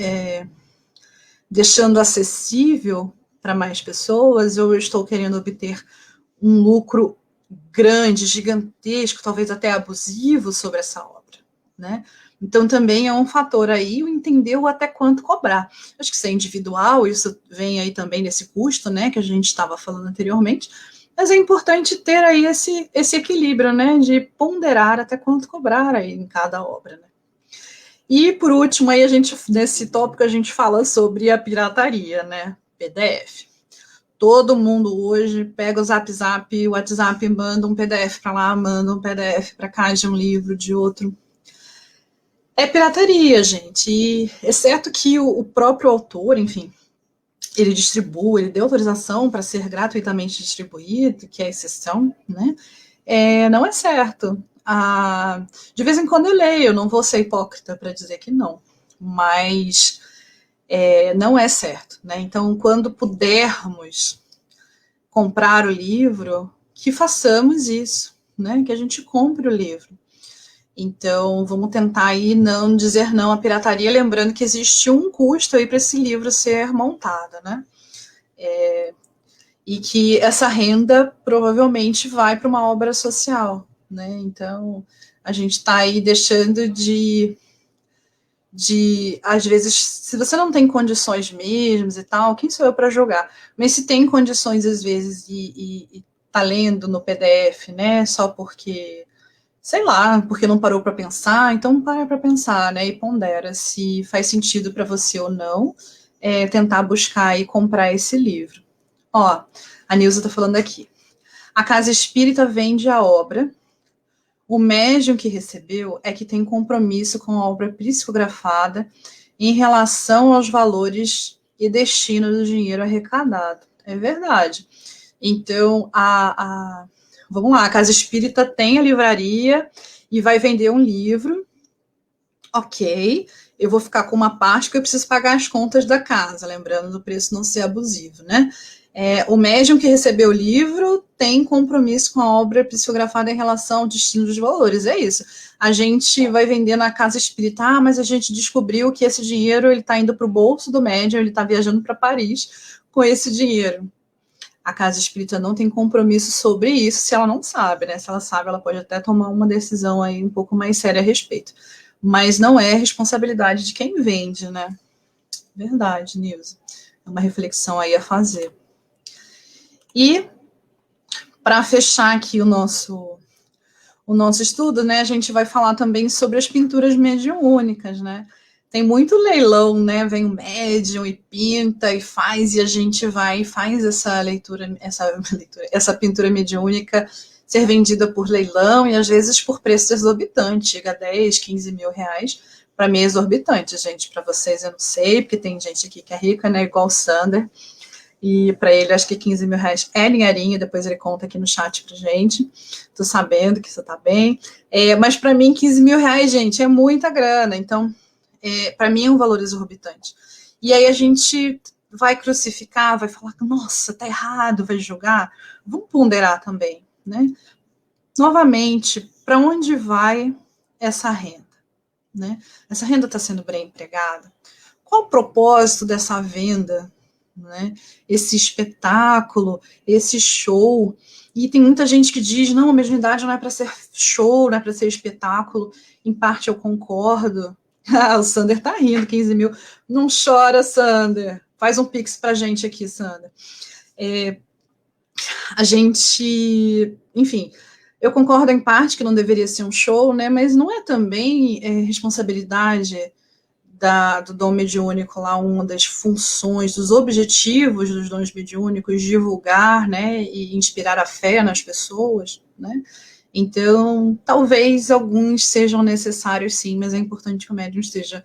deixando acessível para mais pessoas, ou eu estou querendo obter um lucro grande, gigantesco, talvez até abusivo sobre essa obra, né? Então, também é um fator aí, o entender o até quanto cobrar. Acho que isso é individual, isso vem aí também nesse custo, né, que a gente estava falando anteriormente, mas é importante ter aí esse equilíbrio, né, de ponderar até quanto cobrar aí em cada obra, né? E, por último, aí nesse tópico, a gente fala sobre a pirataria, né, PDF. Todo mundo hoje pega o o WhatsApp, manda um PDF para lá, manda um PDF para cá, de um livro, de outro. É pirataria, gente. E exceto que o próprio autor, enfim, ele distribui, ele deu autorização para ser gratuitamente distribuído, que é a exceção, né? Não é certo. De vez em quando eu leio, eu não vou ser hipócrita para dizer que não, mas não é certo, né? Então, quando pudermos comprar o livro, que façamos isso, né? Que a gente compre o livro. Então, vamos tentar aí não dizer não à pirataria, lembrando que existe um custo aí para esse livro ser montado, né? E que essa renda provavelmente vai para uma obra social, né? Então, a gente está aí deixando de às vezes, se você não tem condições mesmo e tal, quem sou eu para julgar? Mas se tem condições, às vezes, e tá lendo no PDF, né? Só porque, sei lá, porque não parou para pensar, então para pensar, né? E pondera se faz sentido para você ou não tentar buscar e comprar esse livro. Ó, a Nilza está falando aqui. A casa espírita vende a obra. O médium que recebeu é que tem compromisso com a obra psicografada em relação aos valores e destino do dinheiro arrecadado. É verdade. Então, vamos lá, a casa espírita tem a livraria e vai vender um livro. Ok, eu vou ficar com uma parte que eu preciso pagar as contas da casa, lembrando do preço não ser abusivo, né? O médium que recebeu o livro tem compromisso com a obra psicografada em relação ao destino dos valores, é isso. A gente vai vender na casa espírita, mas a gente descobriu que esse dinheiro está indo para o bolso do médium, ele está viajando para Paris com esse dinheiro. A casa espírita não tem compromisso sobre isso se ela não sabe, né? Se ela sabe, ela pode até tomar uma decisão aí um pouco mais séria a respeito. Mas não é responsabilidade de quem vende, né? Verdade, Nilza. É uma reflexão aí a fazer. E, para fechar aqui o nosso estudo, né, a gente vai falar também sobre as pinturas mediúnicas, né? Tem muito leilão, né? Vem o médium e pinta e faz, e a gente vai e faz essa pintura mediúnica ser vendida por leilão e às vezes por preço exorbitante, chega a 10, 15 mil reais. Para mim é exorbitante, gente. Para vocês eu não sei, porque tem gente aqui que é rica, né? Igual o Sander. E para ele, acho que 15 mil reais é dinheirinho, depois ele conta aqui no chat pra gente. Tô sabendo que você tá bem. Mas para mim, 15 mil reais, gente, é muita grana. Então, para mim é um valor exorbitante. E aí a gente vai crucificar, vai falar, nossa, tá errado, vai julgar. Vamos ponderar também, né? Novamente, para onde vai essa renda? Né? Essa renda está sendo bem empregada? Qual o propósito dessa venda? Né? Esse espetáculo, esse show. E tem muita gente que diz, não, a mediunidade não é para ser show, não é para ser espetáculo. Em parte eu concordo. O Sander tá rindo, 15 mil. Não chora, Sander. Faz um pix pra gente aqui, Sander. A gente, enfim, eu concordo em parte que não deveria ser um show, né? Mas não é também responsabilidade do dom mediúnico lá, uma das funções, dos objetivos dos dons mediúnicos, divulgar, né, e inspirar a fé nas pessoas, né? Então, talvez alguns sejam necessários, sim, mas é importante que o médium esteja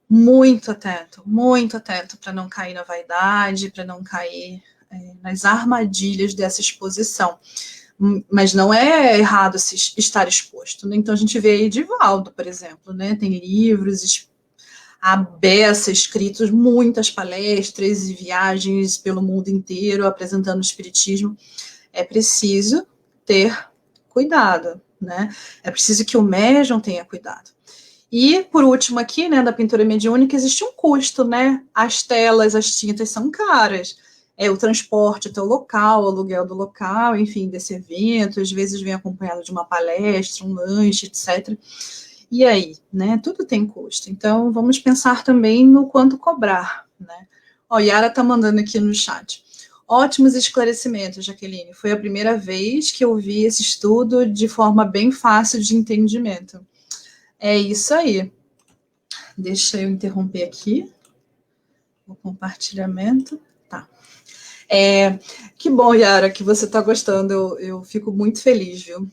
muito atento para não cair na vaidade, para não cair nas armadilhas dessa exposição. Mas não é errado estar exposto, né? Então, a gente vê aí Divaldo, por exemplo, né? Tem livros à beça, escritos, muitas palestras e viagens pelo mundo inteiro, apresentando o espiritismo. É preciso ter cuidado, né? É preciso que o médium tenha cuidado. E, por último aqui, né, da pintura mediúnica, existe um custo, né? As telas, as tintas são caras. O transporte até o local, o aluguel do local, enfim, desse evento, às vezes vem acompanhado de uma palestra, um lanche, etc. E aí, né? Tudo tem custo. Então, vamos pensar também no quanto cobrar, né? Yara está mandando aqui no chat. Ótimos esclarecimentos, Jaqueline. Foi a primeira vez que eu vi esse estudo de forma bem fácil de entendimento. É isso aí. Deixa eu interromper aqui o compartilhamento. Tá. Que bom, Yara, que você está gostando. Eu fico muito feliz, viu?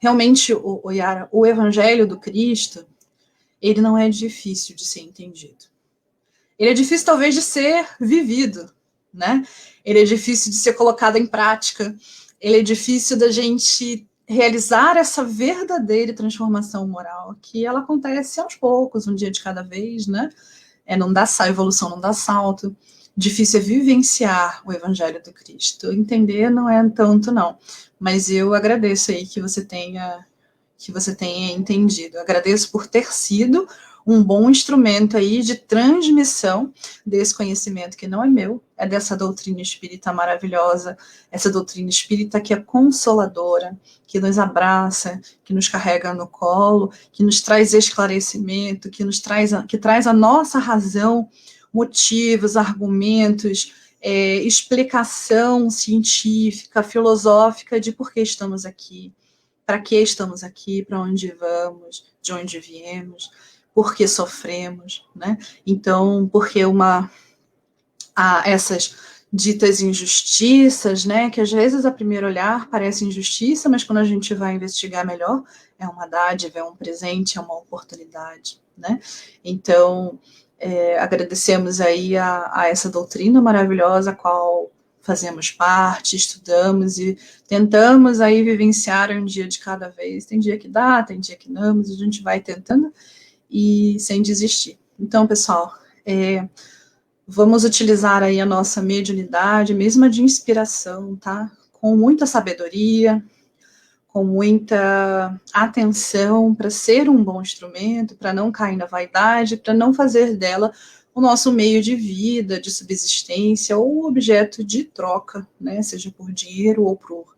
Realmente, Yara, o Evangelho do Cristo, ele não é difícil de ser entendido. Ele é difícil, talvez, de ser vivido, né? Ele é difícil de ser colocado em prática. Ele é difícil da gente realizar essa verdadeira transformação moral, que ela acontece aos poucos, um dia de cada vez, né? Não dá salto, a evolução não dá salto. Difícil é vivenciar o Evangelho do Cristo. Entender não é tanto, não. Mas eu agradeço aí que você tenha entendido. Eu agradeço por ter sido um bom instrumento aí de transmissão desse conhecimento que não é meu, é dessa doutrina espírita maravilhosa, essa doutrina espírita que é consoladora, que nos abraça, que nos carrega no colo, que nos traz esclarecimento, que traz a nossa razão, motivos, argumentos, explicação científica, filosófica de por que estamos aqui, para que estamos aqui, para onde vamos, de onde viemos, por que sofremos, né? Então, porque essas ditas injustiças, né, que às vezes a primeiro olhar parece injustiça, mas quando a gente vai investigar melhor, é uma dádiva, é um presente, é uma oportunidade, né? Então, agradecemos aí a essa doutrina maravilhosa, a qual fazemos parte, estudamos e tentamos aí vivenciar um dia de cada vez. Tem dia que dá, tem dia que não, mas a gente vai tentando e sem desistir. Então, pessoal, vamos utilizar aí a nossa mediunidade, mesmo a de inspiração, tá? Com muita sabedoria, com muita atenção para ser um bom instrumento, para não cair na vaidade, para não fazer dela o nosso meio de vida, de subsistência ou objeto de troca, né? Seja por dinheiro ou por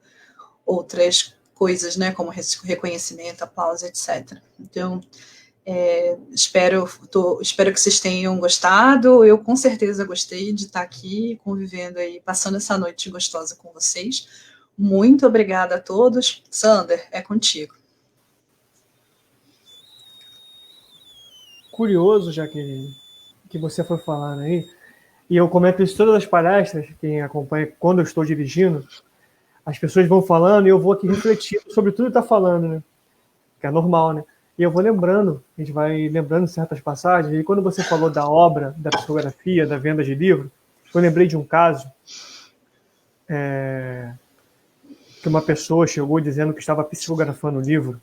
outras coisas, né? Como reconhecimento, aplauso, etc. Então, espero que vocês tenham gostado. Eu com certeza gostei de estar aqui convivendo aí, passando essa noite gostosa com vocês. Muito obrigada a todos. Sander, é contigo. Curioso, Jaqueline, que você foi falando aí, e eu comento isso em todas as palestras, quem acompanha, quando eu estou dirigindo, as pessoas vão falando e eu vou aqui refletindo sobre tudo que está falando, né? Que é normal, né? E eu vou lembrando, a gente vai lembrando certas passagens, e quando você falou da obra, da psicografia, da venda de livro, eu lembrei de um caso que uma pessoa chegou dizendo que estava psicografando o livro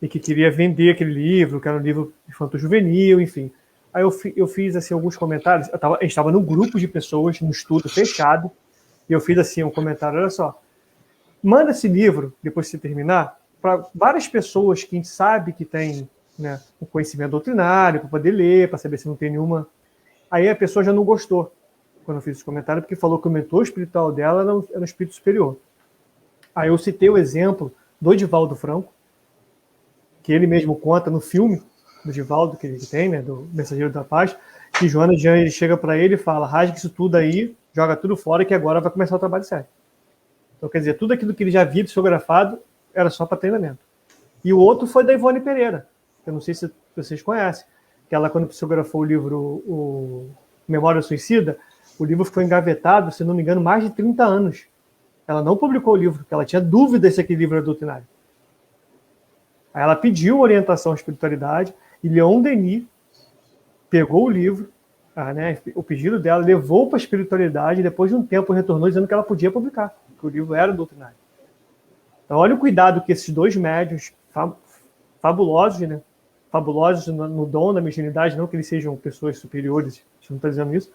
e que queria vender aquele livro, que era um livro infanto-juvenil, enfim. Aí eu fiz assim, alguns comentários, a gente estava num grupo de pessoas, num estudo fechado, e eu fiz assim um comentário, olha só, manda esse livro, depois que você terminar, para várias pessoas que a gente sabe que tem, né, um conhecimento doutrinário, para poder ler, para saber se não tem nenhuma. Aí a pessoa já não gostou quando eu fiz esse comentário, porque falou que o mentor espiritual dela era um espírito superior. Aí eu citei o exemplo do Divaldo Franco, que ele mesmo conta no filme do Divaldo, que ele tem, né, do Mensageiro da Paz, que Joana de Anjos chega para ele e fala, rasga isso tudo aí, joga tudo fora, que agora vai começar o trabalho sério. Então, quer dizer, tudo aquilo que ele já havia psicografado era só para treinamento. E o outro foi da Ivone Pereira, que eu não sei se vocês conhecem, que ela, quando psicografou o livro o Memória Suicida, o livro ficou engavetado, se não me engano, mais de 30 anos. Ela não publicou o livro, porque ela tinha dúvida se aquele livro era doutrinário. Aí ela pediu orientação à espiritualidade, e Leon Denis pegou o livro, né, o pedido dela, levou para a espiritualidade, e depois de um tempo retornou dizendo que ela podia publicar, que o livro era doutrinário. Então, olha o cuidado que esses dois médiuns fabulosos, né, fabulosos no dom da mediunidade, não que eles sejam pessoas superiores, a gente não está dizendo isso,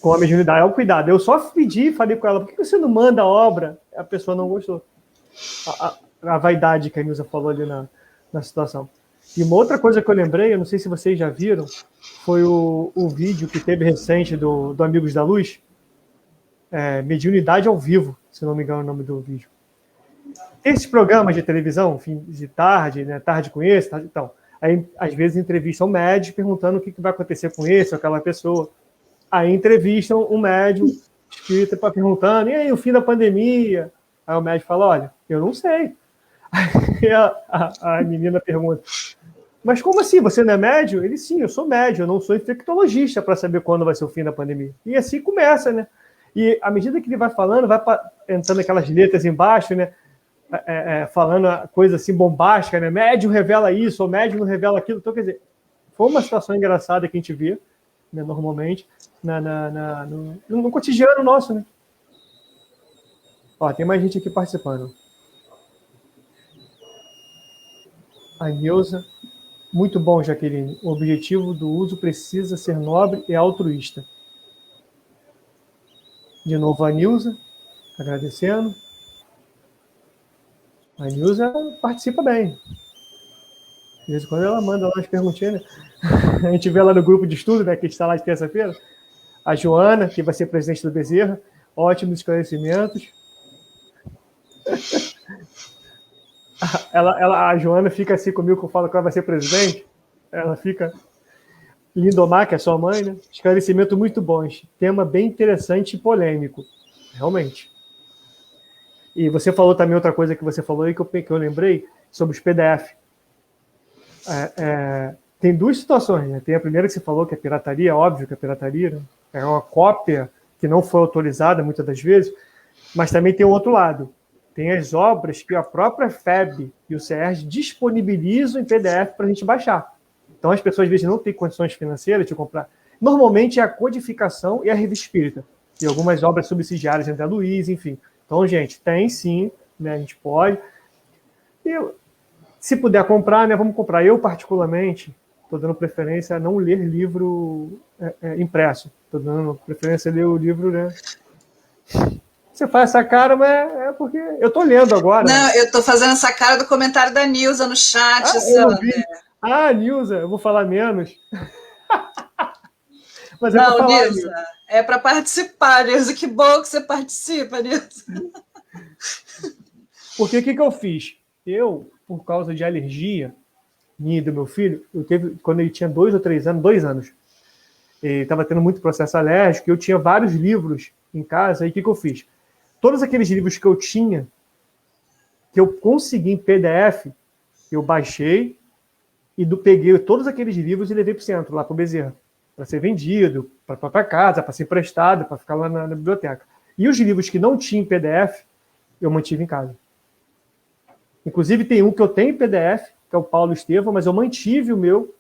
com a mediunidade, olha o cuidado. Eu só pedi e falei com ela, por que você não manda a obra? A pessoa não gostou. A vaidade que a Nilza falou ali na situação. E uma outra coisa que eu lembrei, eu não sei se vocês já viram, foi o vídeo que teve recente do Amigos da Luz, Mediunidade ao Vivo, se não me engano é o nome do vídeo. Esses programas de televisão, fim de tarde, né, tarde com esse, tarde, então, aí às vezes entrevistam médicos perguntando o que vai acontecer com esse ou aquela pessoa. Aí entrevistam um médium espírita perguntando, e aí, o fim da pandemia? Aí o médico fala, olha, eu não sei. Aí a menina pergunta, mas como assim, você não é médium? Ele, sim, eu sou médium, eu não sou infectologista para saber quando vai ser o fim da pandemia. E assim começa, né? E à medida que ele vai falando, vai entrando aquelas letras embaixo, né? Falando coisa assim bombástica, né? Médium revela isso, ou médium não revela aquilo. Então, quer dizer, foi uma situação engraçada que a gente vê, né, normalmente, no cotidiano nosso, né? Ó, tem mais gente aqui participando. A Nilza, muito bom, Jaqueline. O objetivo do uso precisa ser nobre e altruísta. De novo a Nilza, agradecendo. A Nilza participa bem. De vez em quando ela manda lá as perguntinhas, né? A gente vê lá no grupo de estudo, né, que está lá de terça-feira. A Joana, que vai ser presidente do Bezerra. Ótimos esclarecimentos. A Joana fica assim comigo, que eu falo que ela vai ser presidente. Ela fica... Lindomar, que é sua mãe, né? Esclarecimento muito bons. Tema bem interessante e polêmico. Realmente. E você falou também outra coisa que você falou aí que eu lembrei sobre os PDF. Tem duas situações, né? Tem a primeira que você falou, que é pirataria, óbvio que é pirataria, né? É uma cópia que não foi autorizada muitas das vezes, mas também tem o outro lado. Tem as obras que a própria FEB e o CERJ disponibilizam em PDF para a gente baixar. Então, as pessoas, às vezes, não têm condições financeiras de comprar. Normalmente, é a codificação e a revista espírita. E algumas obras subsidiárias, André Luiz, enfim. Então, gente, tem sim, né? A gente pode. E, se puder comprar, né? Vamos comprar. Eu, particularmente, estou dando preferência a não ler livro impresso. Estou dando preferência a ler o livro, né? Você faz essa cara, mas é porque eu estou lendo agora. Não, né? Eu estou fazendo essa cara do comentário da Nilza no chat, Sander. Nilza, eu vou falar menos. Mas não, falar, Nilza, é para participar, Nilza. Que bom que você participa, Nilza. Porque o que eu fiz? Eu, por causa de alergia minha e do meu filho, eu teve, quando ele tinha 2 ou 3 anos, 2 anos, ele estava tendo muito processo alérgico, eu tinha vários livros em casa, e o que eu fiz? Todos aqueles livros que eu tinha, que eu consegui em PDF, eu baixei e peguei todos aqueles livros e levei para o centro, lá para o Bezerra, para ser vendido, para casa, para ser emprestado, para ficar lá na biblioteca. E os livros que não tinham PDF, eu mantive em casa. Inclusive, tem um que eu tenho em PDF, que é o Paulo Estevam, mas eu mantive o meu,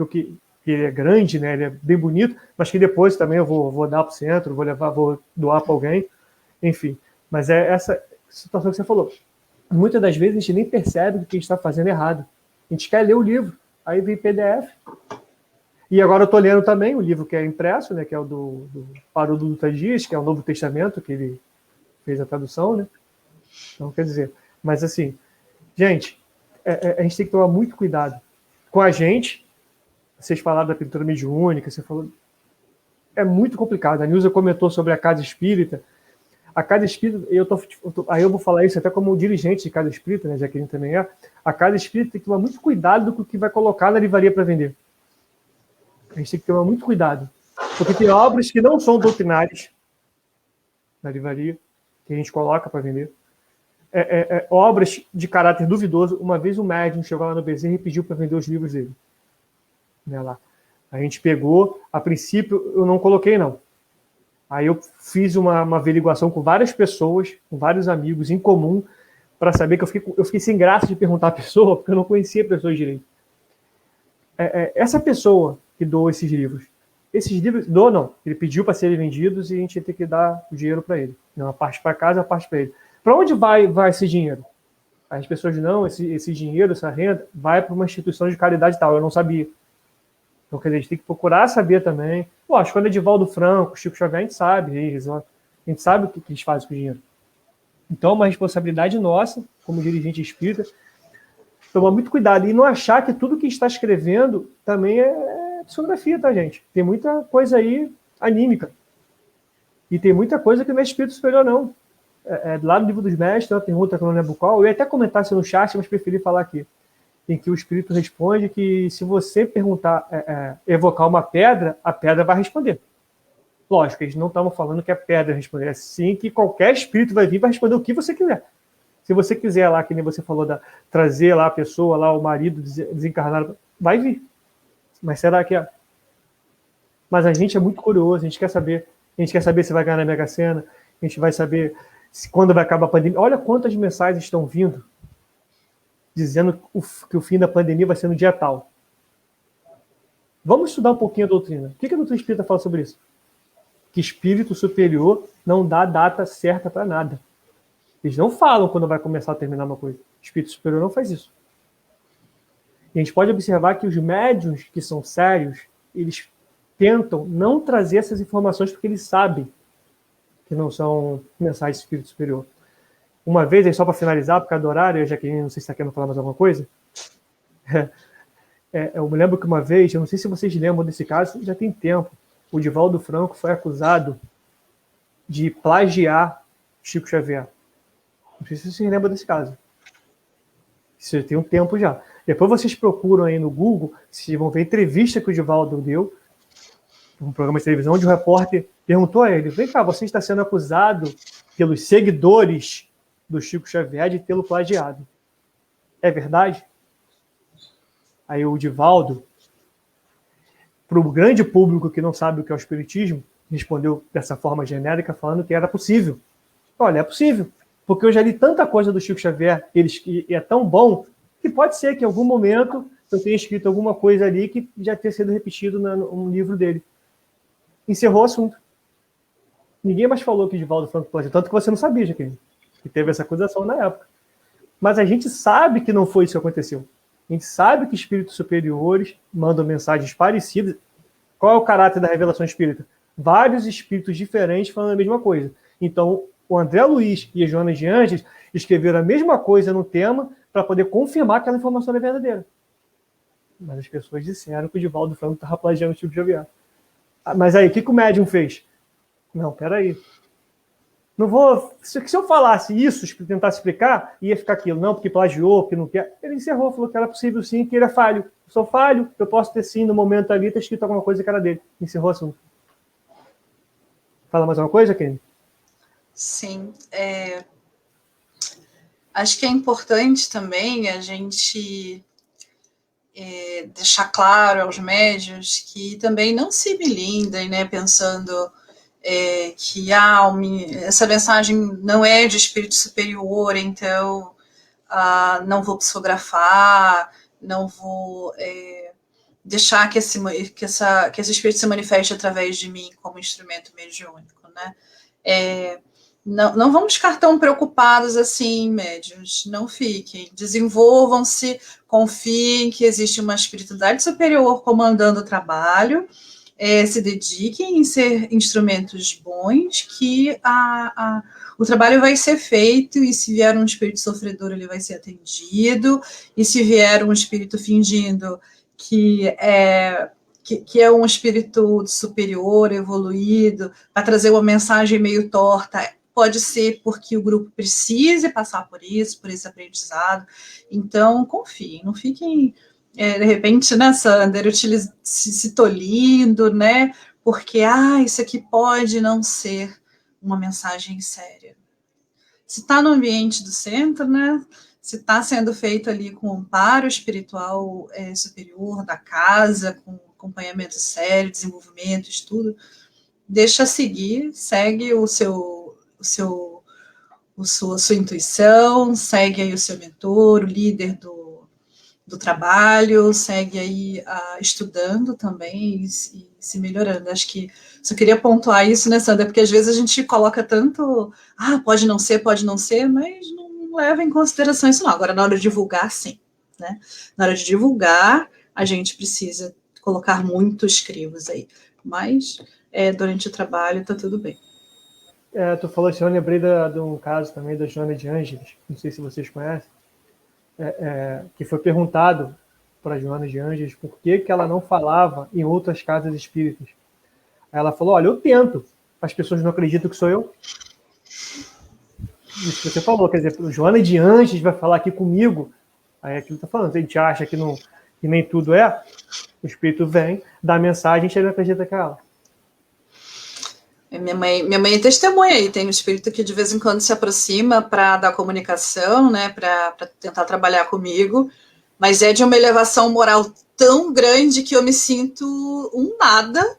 que ele é grande, né? Ele é bem bonito, mas que depois também eu vou dar para o centro, vou doar para alguém, enfim. Mas é essa situação que você falou. Muitas das vezes a gente nem percebe o que a gente está fazendo errado. A gente quer ler o livro, aí vem PDF. E agora eu estou lendo também o livro que é impresso, né? Que é o do Haroldo Dutra Dias, que é o Novo Testamento, que ele fez a tradução, né? Então, quer dizer, mas assim, gente, a gente tem que tomar muito cuidado com a gente. Vocês falaram da pintura mediúnica, você falou. É muito complicado. A Nilza comentou sobre a casa espírita. A casa espírita, aí eu vou falar isso até como dirigente de casa espírita, né, já que ele também é. A casa espírita tem que tomar muito cuidado com o que vai colocar na livraria para vender. A gente tem que tomar muito cuidado. Porque tem obras que não são doutrinárias na livraria, que a gente coloca para vender. Obras de caráter duvidoso. Uma vez o médium chegou lá no Bezerra e pediu para vender os livros dele. Né, lá. A gente pegou, a princípio eu não coloquei não. Aí eu fiz uma averiguação com várias pessoas, com vários amigos em comum, para saber que eu fiquei sem graça de perguntar a pessoa, porque eu não conhecia a pessoa direito. Essa pessoa que doou esses livros não, ele pediu para serem vendidos e a gente ia ter que dar o dinheiro para ele. Uma parte para casa, uma parte para ele. Para onde vai esse dinheiro? As pessoas não, esse dinheiro, essa renda, vai para uma instituição de caridade e tal. Eu não sabia. Então, quer dizer, a gente tem que procurar saber também. Lógico, quando é Edivaldo Franco, Chico Xavier, a gente sabe o que eles fazem com o dinheiro. Então, é uma responsabilidade nossa, como dirigente espírita, tomar muito cuidado e não achar que tudo que está escrevendo também é psicografia, tá, gente? Tem muita coisa aí anímica. E tem muita coisa que não é espírito superior, não. Lá no Livro dos Mestres, tem uma pergunta que eu não lembro qual, eu ia até comentar isso no chat, mas preferi falar aqui. Em que o espírito responde que se você perguntar, evocar uma pedra, a pedra vai responder. Lógico, eles não estavam falando que a pedra responder, é sim que qualquer espírito vai vir e vai responder o que você quiser. Se você quiser lá, que nem você falou, trazer lá a pessoa, lá o marido desencarnado, vai vir. Mas será que é? Mas a gente é muito curioso, a gente quer saber se vai ganhar na Mega Sena, a gente vai saber quando vai acabar a pandemia. Olha quantas mensagens estão vindo dizendo que o fim da pandemia vai ser no dia tal. Vamos estudar um pouquinho a doutrina. O que a doutrina espírita fala sobre isso? Que espírito superior não dá data certa para nada. Eles não falam quando vai começar a terminar uma coisa. O espírito superior não faz isso. E a gente pode observar que os médiuns que são sérios, eles tentam não trazer essas informações porque eles sabem que não são mensagens de espírito superior. Uma vez, só para finalizar, por causa do horário, Jaqueline, não sei se está querendo falar mais alguma coisa. Eu me lembro que uma vez, eu não sei se vocês lembram desse caso, já tem tempo, o Divaldo Franco foi acusado de plagiar Chico Xavier. Não sei se vocês lembram desse caso. Isso já tem um tempo já. Depois vocês procuram aí no Google, vocês vão ver a entrevista que o Divaldo deu, um programa de televisão, onde o repórter perguntou a ele, vem cá, você está sendo acusado pelos seguidores do Chico Xavier de tê-lo plagiado. É verdade? Aí o Divaldo, para o grande público que não sabe o que é o espiritismo, respondeu dessa forma genérica, falando que era possível. Olha, é possível, porque eu já li tanta coisa do Chico Xavier, e é tão bom, que pode ser que em algum momento eu tenha escrito alguma coisa ali que já tenha sido repetido no livro dele. Encerrou o assunto. Ninguém mais falou que Divaldo Franco plagiou, tanto que você não sabia, Jaqueline, que teve essa acusação na época. Mas a gente sabe que não foi isso que aconteceu. A gente sabe que espíritos superiores mandam mensagens parecidas. Qual é o caráter da revelação espírita? Vários espíritos diferentes falando a mesma coisa. Então, o André Luiz e a Joana de Ângeles escreveram a mesma coisa no tema para poder confirmar que aquela informação é verdadeira. Mas as pessoas disseram que o Divaldo Franco estava plagiando o Chico Xavier. Mas aí, o que o médium fez? Não, peraí. Não vou. Se eu falasse isso, tentar explicar, ia ficar aquilo. Não, porque plagiou, porque não quer. Ele encerrou, falou que era possível sim, que ele é falho. Eu sou falho, eu posso ter sim, no momento ali, ter escrito alguma coisa que era dele. Encerrou o assunto. Fala mais uma coisa, Kenny? Sim. Acho que é importante também a gente deixar claro aos médiuns que também não se milindem, né, pensando que essa mensagem não é de espírito superior, então não vou psicografar, não vou deixar que esse espírito se manifeste através de mim como instrumento mediúnico, né? Não vamos ficar tão preocupados assim, médiuns, não fiquem, desenvolvam-se, confiem que existe uma espiritualidade superior comandando o trabalho, se dediquem em ser instrumentos bons, que o trabalho vai ser feito, e se vier um espírito sofredor, ele vai ser atendido, e se vier um espírito fingindo que é um espírito superior, evoluído, para trazer uma mensagem meio torta, pode ser porque o grupo precise passar por esse aprendizado. Então, confiem, não fiquem, de repente, né, Sander, se tolindo, né, porque, isso aqui pode não ser uma mensagem séria. Se está no ambiente do centro, né, se está sendo feito ali com amparo espiritual superior da casa, com acompanhamento sério, desenvolvimento, estudo, deixa seguir, segue sua intuição, segue aí o seu mentor, o líder do trabalho, segue aí estudando também e se melhorando. Acho que só queria pontuar isso, né, Sandra? Porque às vezes a gente coloca tanto, pode não ser, mas não leva em consideração isso não. Agora, na hora de divulgar, sim, né? Na hora de divulgar, a gente precisa colocar muitos crivos aí. Mas, durante o trabalho, tá tudo bem. Tu falou assim, eu lembrei de um caso também da Joana de Ângeles, não sei se vocês conhecem, que foi perguntado para a Joana de Ângeles por que ela não falava em outras casas espíritas. Aí ela falou, olha, eu tento, as pessoas não acreditam que sou eu. Isso que você falou, quer dizer, Joana de Ângeles vai falar aqui comigo, aí é aquilo que está falando, a gente acha que nem tudo é, o espírito vem, dá a mensagem, a gente não acredita que é ela. Minha mãe é testemunha aí, tem um espírito que de vez em quando se aproxima para dar comunicação, né, para tentar trabalhar comigo, mas é de uma elevação moral tão grande que eu me sinto um nada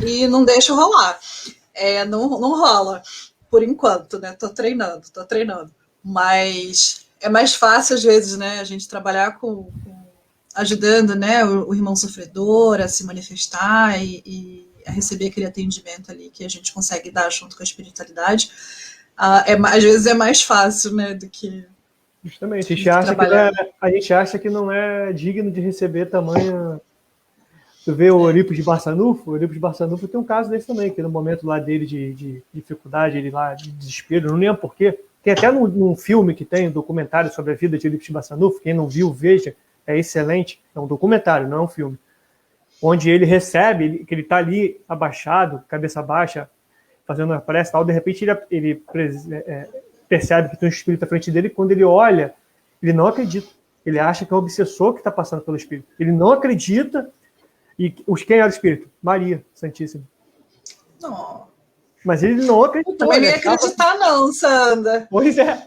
e não deixo rolar. Não rola, por enquanto, né, tô treinando, mas é mais fácil às vezes, né, a gente trabalhar ajudando, né, o irmão sofredor a se manifestar e a receber aquele atendimento ali que a gente consegue dar junto com a espiritualidade. Às vezes é mais fácil, né, do que justamente, a gente acha que não é digno de receber tamanha. Tu vê o Eurípides de Barçanufo tem um caso desse também, que no momento lá dele de dificuldade, ele lá de desespero, não lembro porquê, tem até num filme que tem um documentário sobre a vida de Eurípides de Barçanufo, quem não viu, veja, é excelente, é um documentário, não é um filme, onde ele recebe, que ele está ali abaixado, cabeça baixa, fazendo uma prece, tal, de repente ele percebe que tem um espírito à frente dele, e quando ele olha, ele não acredita, ele acha que é um obsessor que está passando pelo espírito, ele não acredita. E quem era o espírito? Maria Santíssima. Não. Mas ele não acreditou. Também não ia acreditar não, Sandra. Pois é.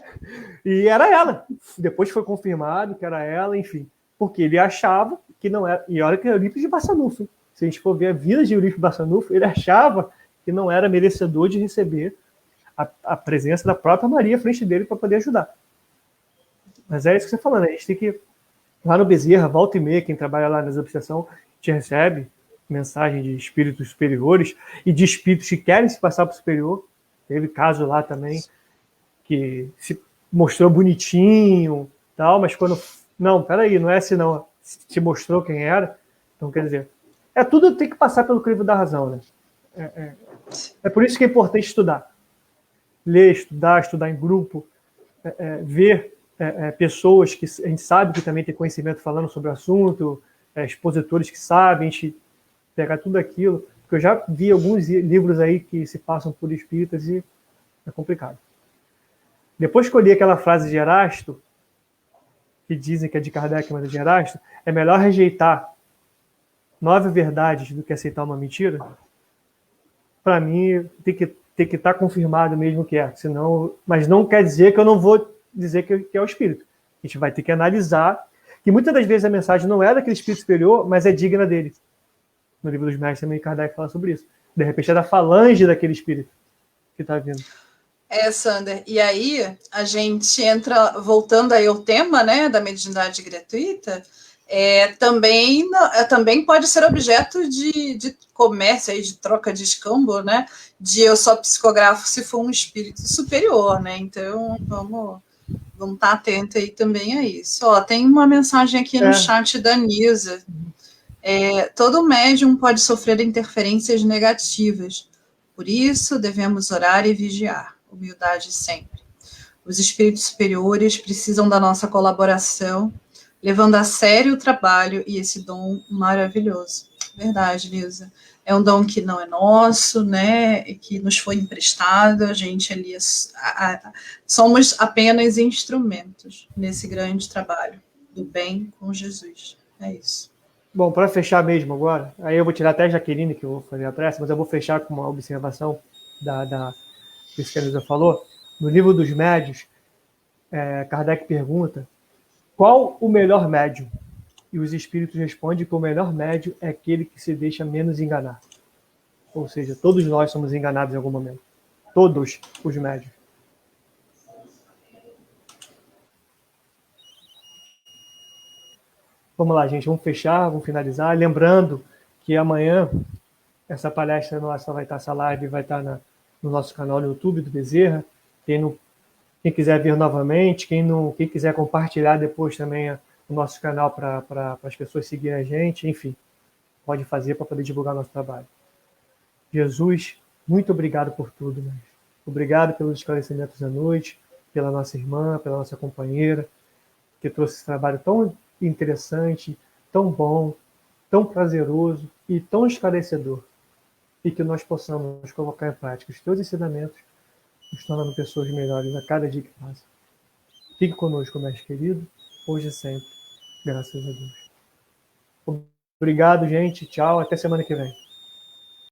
E era ela. Depois foi confirmado que era ela, enfim. Porque ele achava que não era. E olha que é Eurípides de Barçanufo. Se a gente for ver a vida de Eurípides de Barçanufo, ele achava e não era merecedor de receber a presença da própria Maria à frente dele para poder ajudar. Mas é isso que você está falando, a gente tem que, lá no Bezerra, volta e meia, quem trabalha lá nas obsessão, te recebe mensagem de espíritos superiores e de espíritos que querem se passar por superior. Teve caso lá também que se mostrou bonitinho, tal, mas quando... Não, peraí, não é assim não. Se mostrou quem era. Então, quer dizer, tudo tem que passar pelo crivo da razão, né? É por isso que é importante estudar. Ler, estudar em grupo, ver pessoas que a gente sabe que também tem conhecimento falando sobre o assunto, expositores que sabem, a gente pegar tudo aquilo, porque eu já vi alguns livros aí que se passam por espíritas e é complicado. Depois que eu li aquela frase de Erasto, que dizem que é de Kardec, mas é de Erasto, é melhor rejeitar 9 verdades do que aceitar uma mentira. Para mim, tem que estar confirmado mesmo que é. Senão, mas não quer dizer que eu não vou dizer que é o espírito. A gente vai ter que analisar que muitas das vezes a mensagem não é daquele espírito superior, mas é digna dele. No livro dos Mestres também Kardec fala sobre isso. De repente é da falange daquele espírito que está vindo. Sander, e aí a gente entra, voltando aí ao tema, né, da mediunidade gratuita, também pode ser objeto de comércio, aí, de troca de escambo, né, de eu só psicografo se for um espírito superior, né, então vamos estar atento aí também a isso. Ó, tem uma mensagem aqui no chat da Nilza. Todo médium pode sofrer interferências negativas, por isso devemos orar e vigiar. Humildade sempre. Os espíritos superiores precisam da nossa colaboração, levando a sério o trabalho e esse dom maravilhoso. Verdade, Lisa. É um dom que não é nosso, né? Que nos foi emprestado. A gente ali somos apenas instrumentos nesse grande trabalho do bem com Jesus. É isso. Bom, para fechar mesmo agora, aí eu vou tirar até a Jaqueline, que eu vou fazer a pressa, mas eu vou fechar com uma observação isso que a Lisa falou. No livro dos médios, Kardec pergunta qual o melhor médium? E os espíritos respondem que o melhor médium é aquele que se deixa menos enganar. Ou seja, todos nós somos enganados em algum momento. Todos os médios. Vamos lá, gente, vamos fechar, vamos finalizar. Lembrando que amanhã essa palestra nossa vai estar, essa live vai estar no nosso canal no YouTube do Bezerra. Quem quiser ver novamente, quem quiser compartilhar depois também o nosso canal para as pessoas seguirem a gente, enfim, pode fazer para poder divulgar nosso trabalho. Jesus, muito obrigado por tudo, né? Obrigado pelos esclarecimentos da noite, pela nossa irmã, pela nossa companheira, que trouxe esse trabalho tão interessante, tão bom, tão prazeroso e tão esclarecedor, e que nós possamos colocar em prática os teus ensinamentos, nos tornando pessoas melhores a cada dia que passa. Fique conosco, mestre querido, hoje e sempre. Graças a Deus. Obrigado, gente. Tchau. Até semana que vem.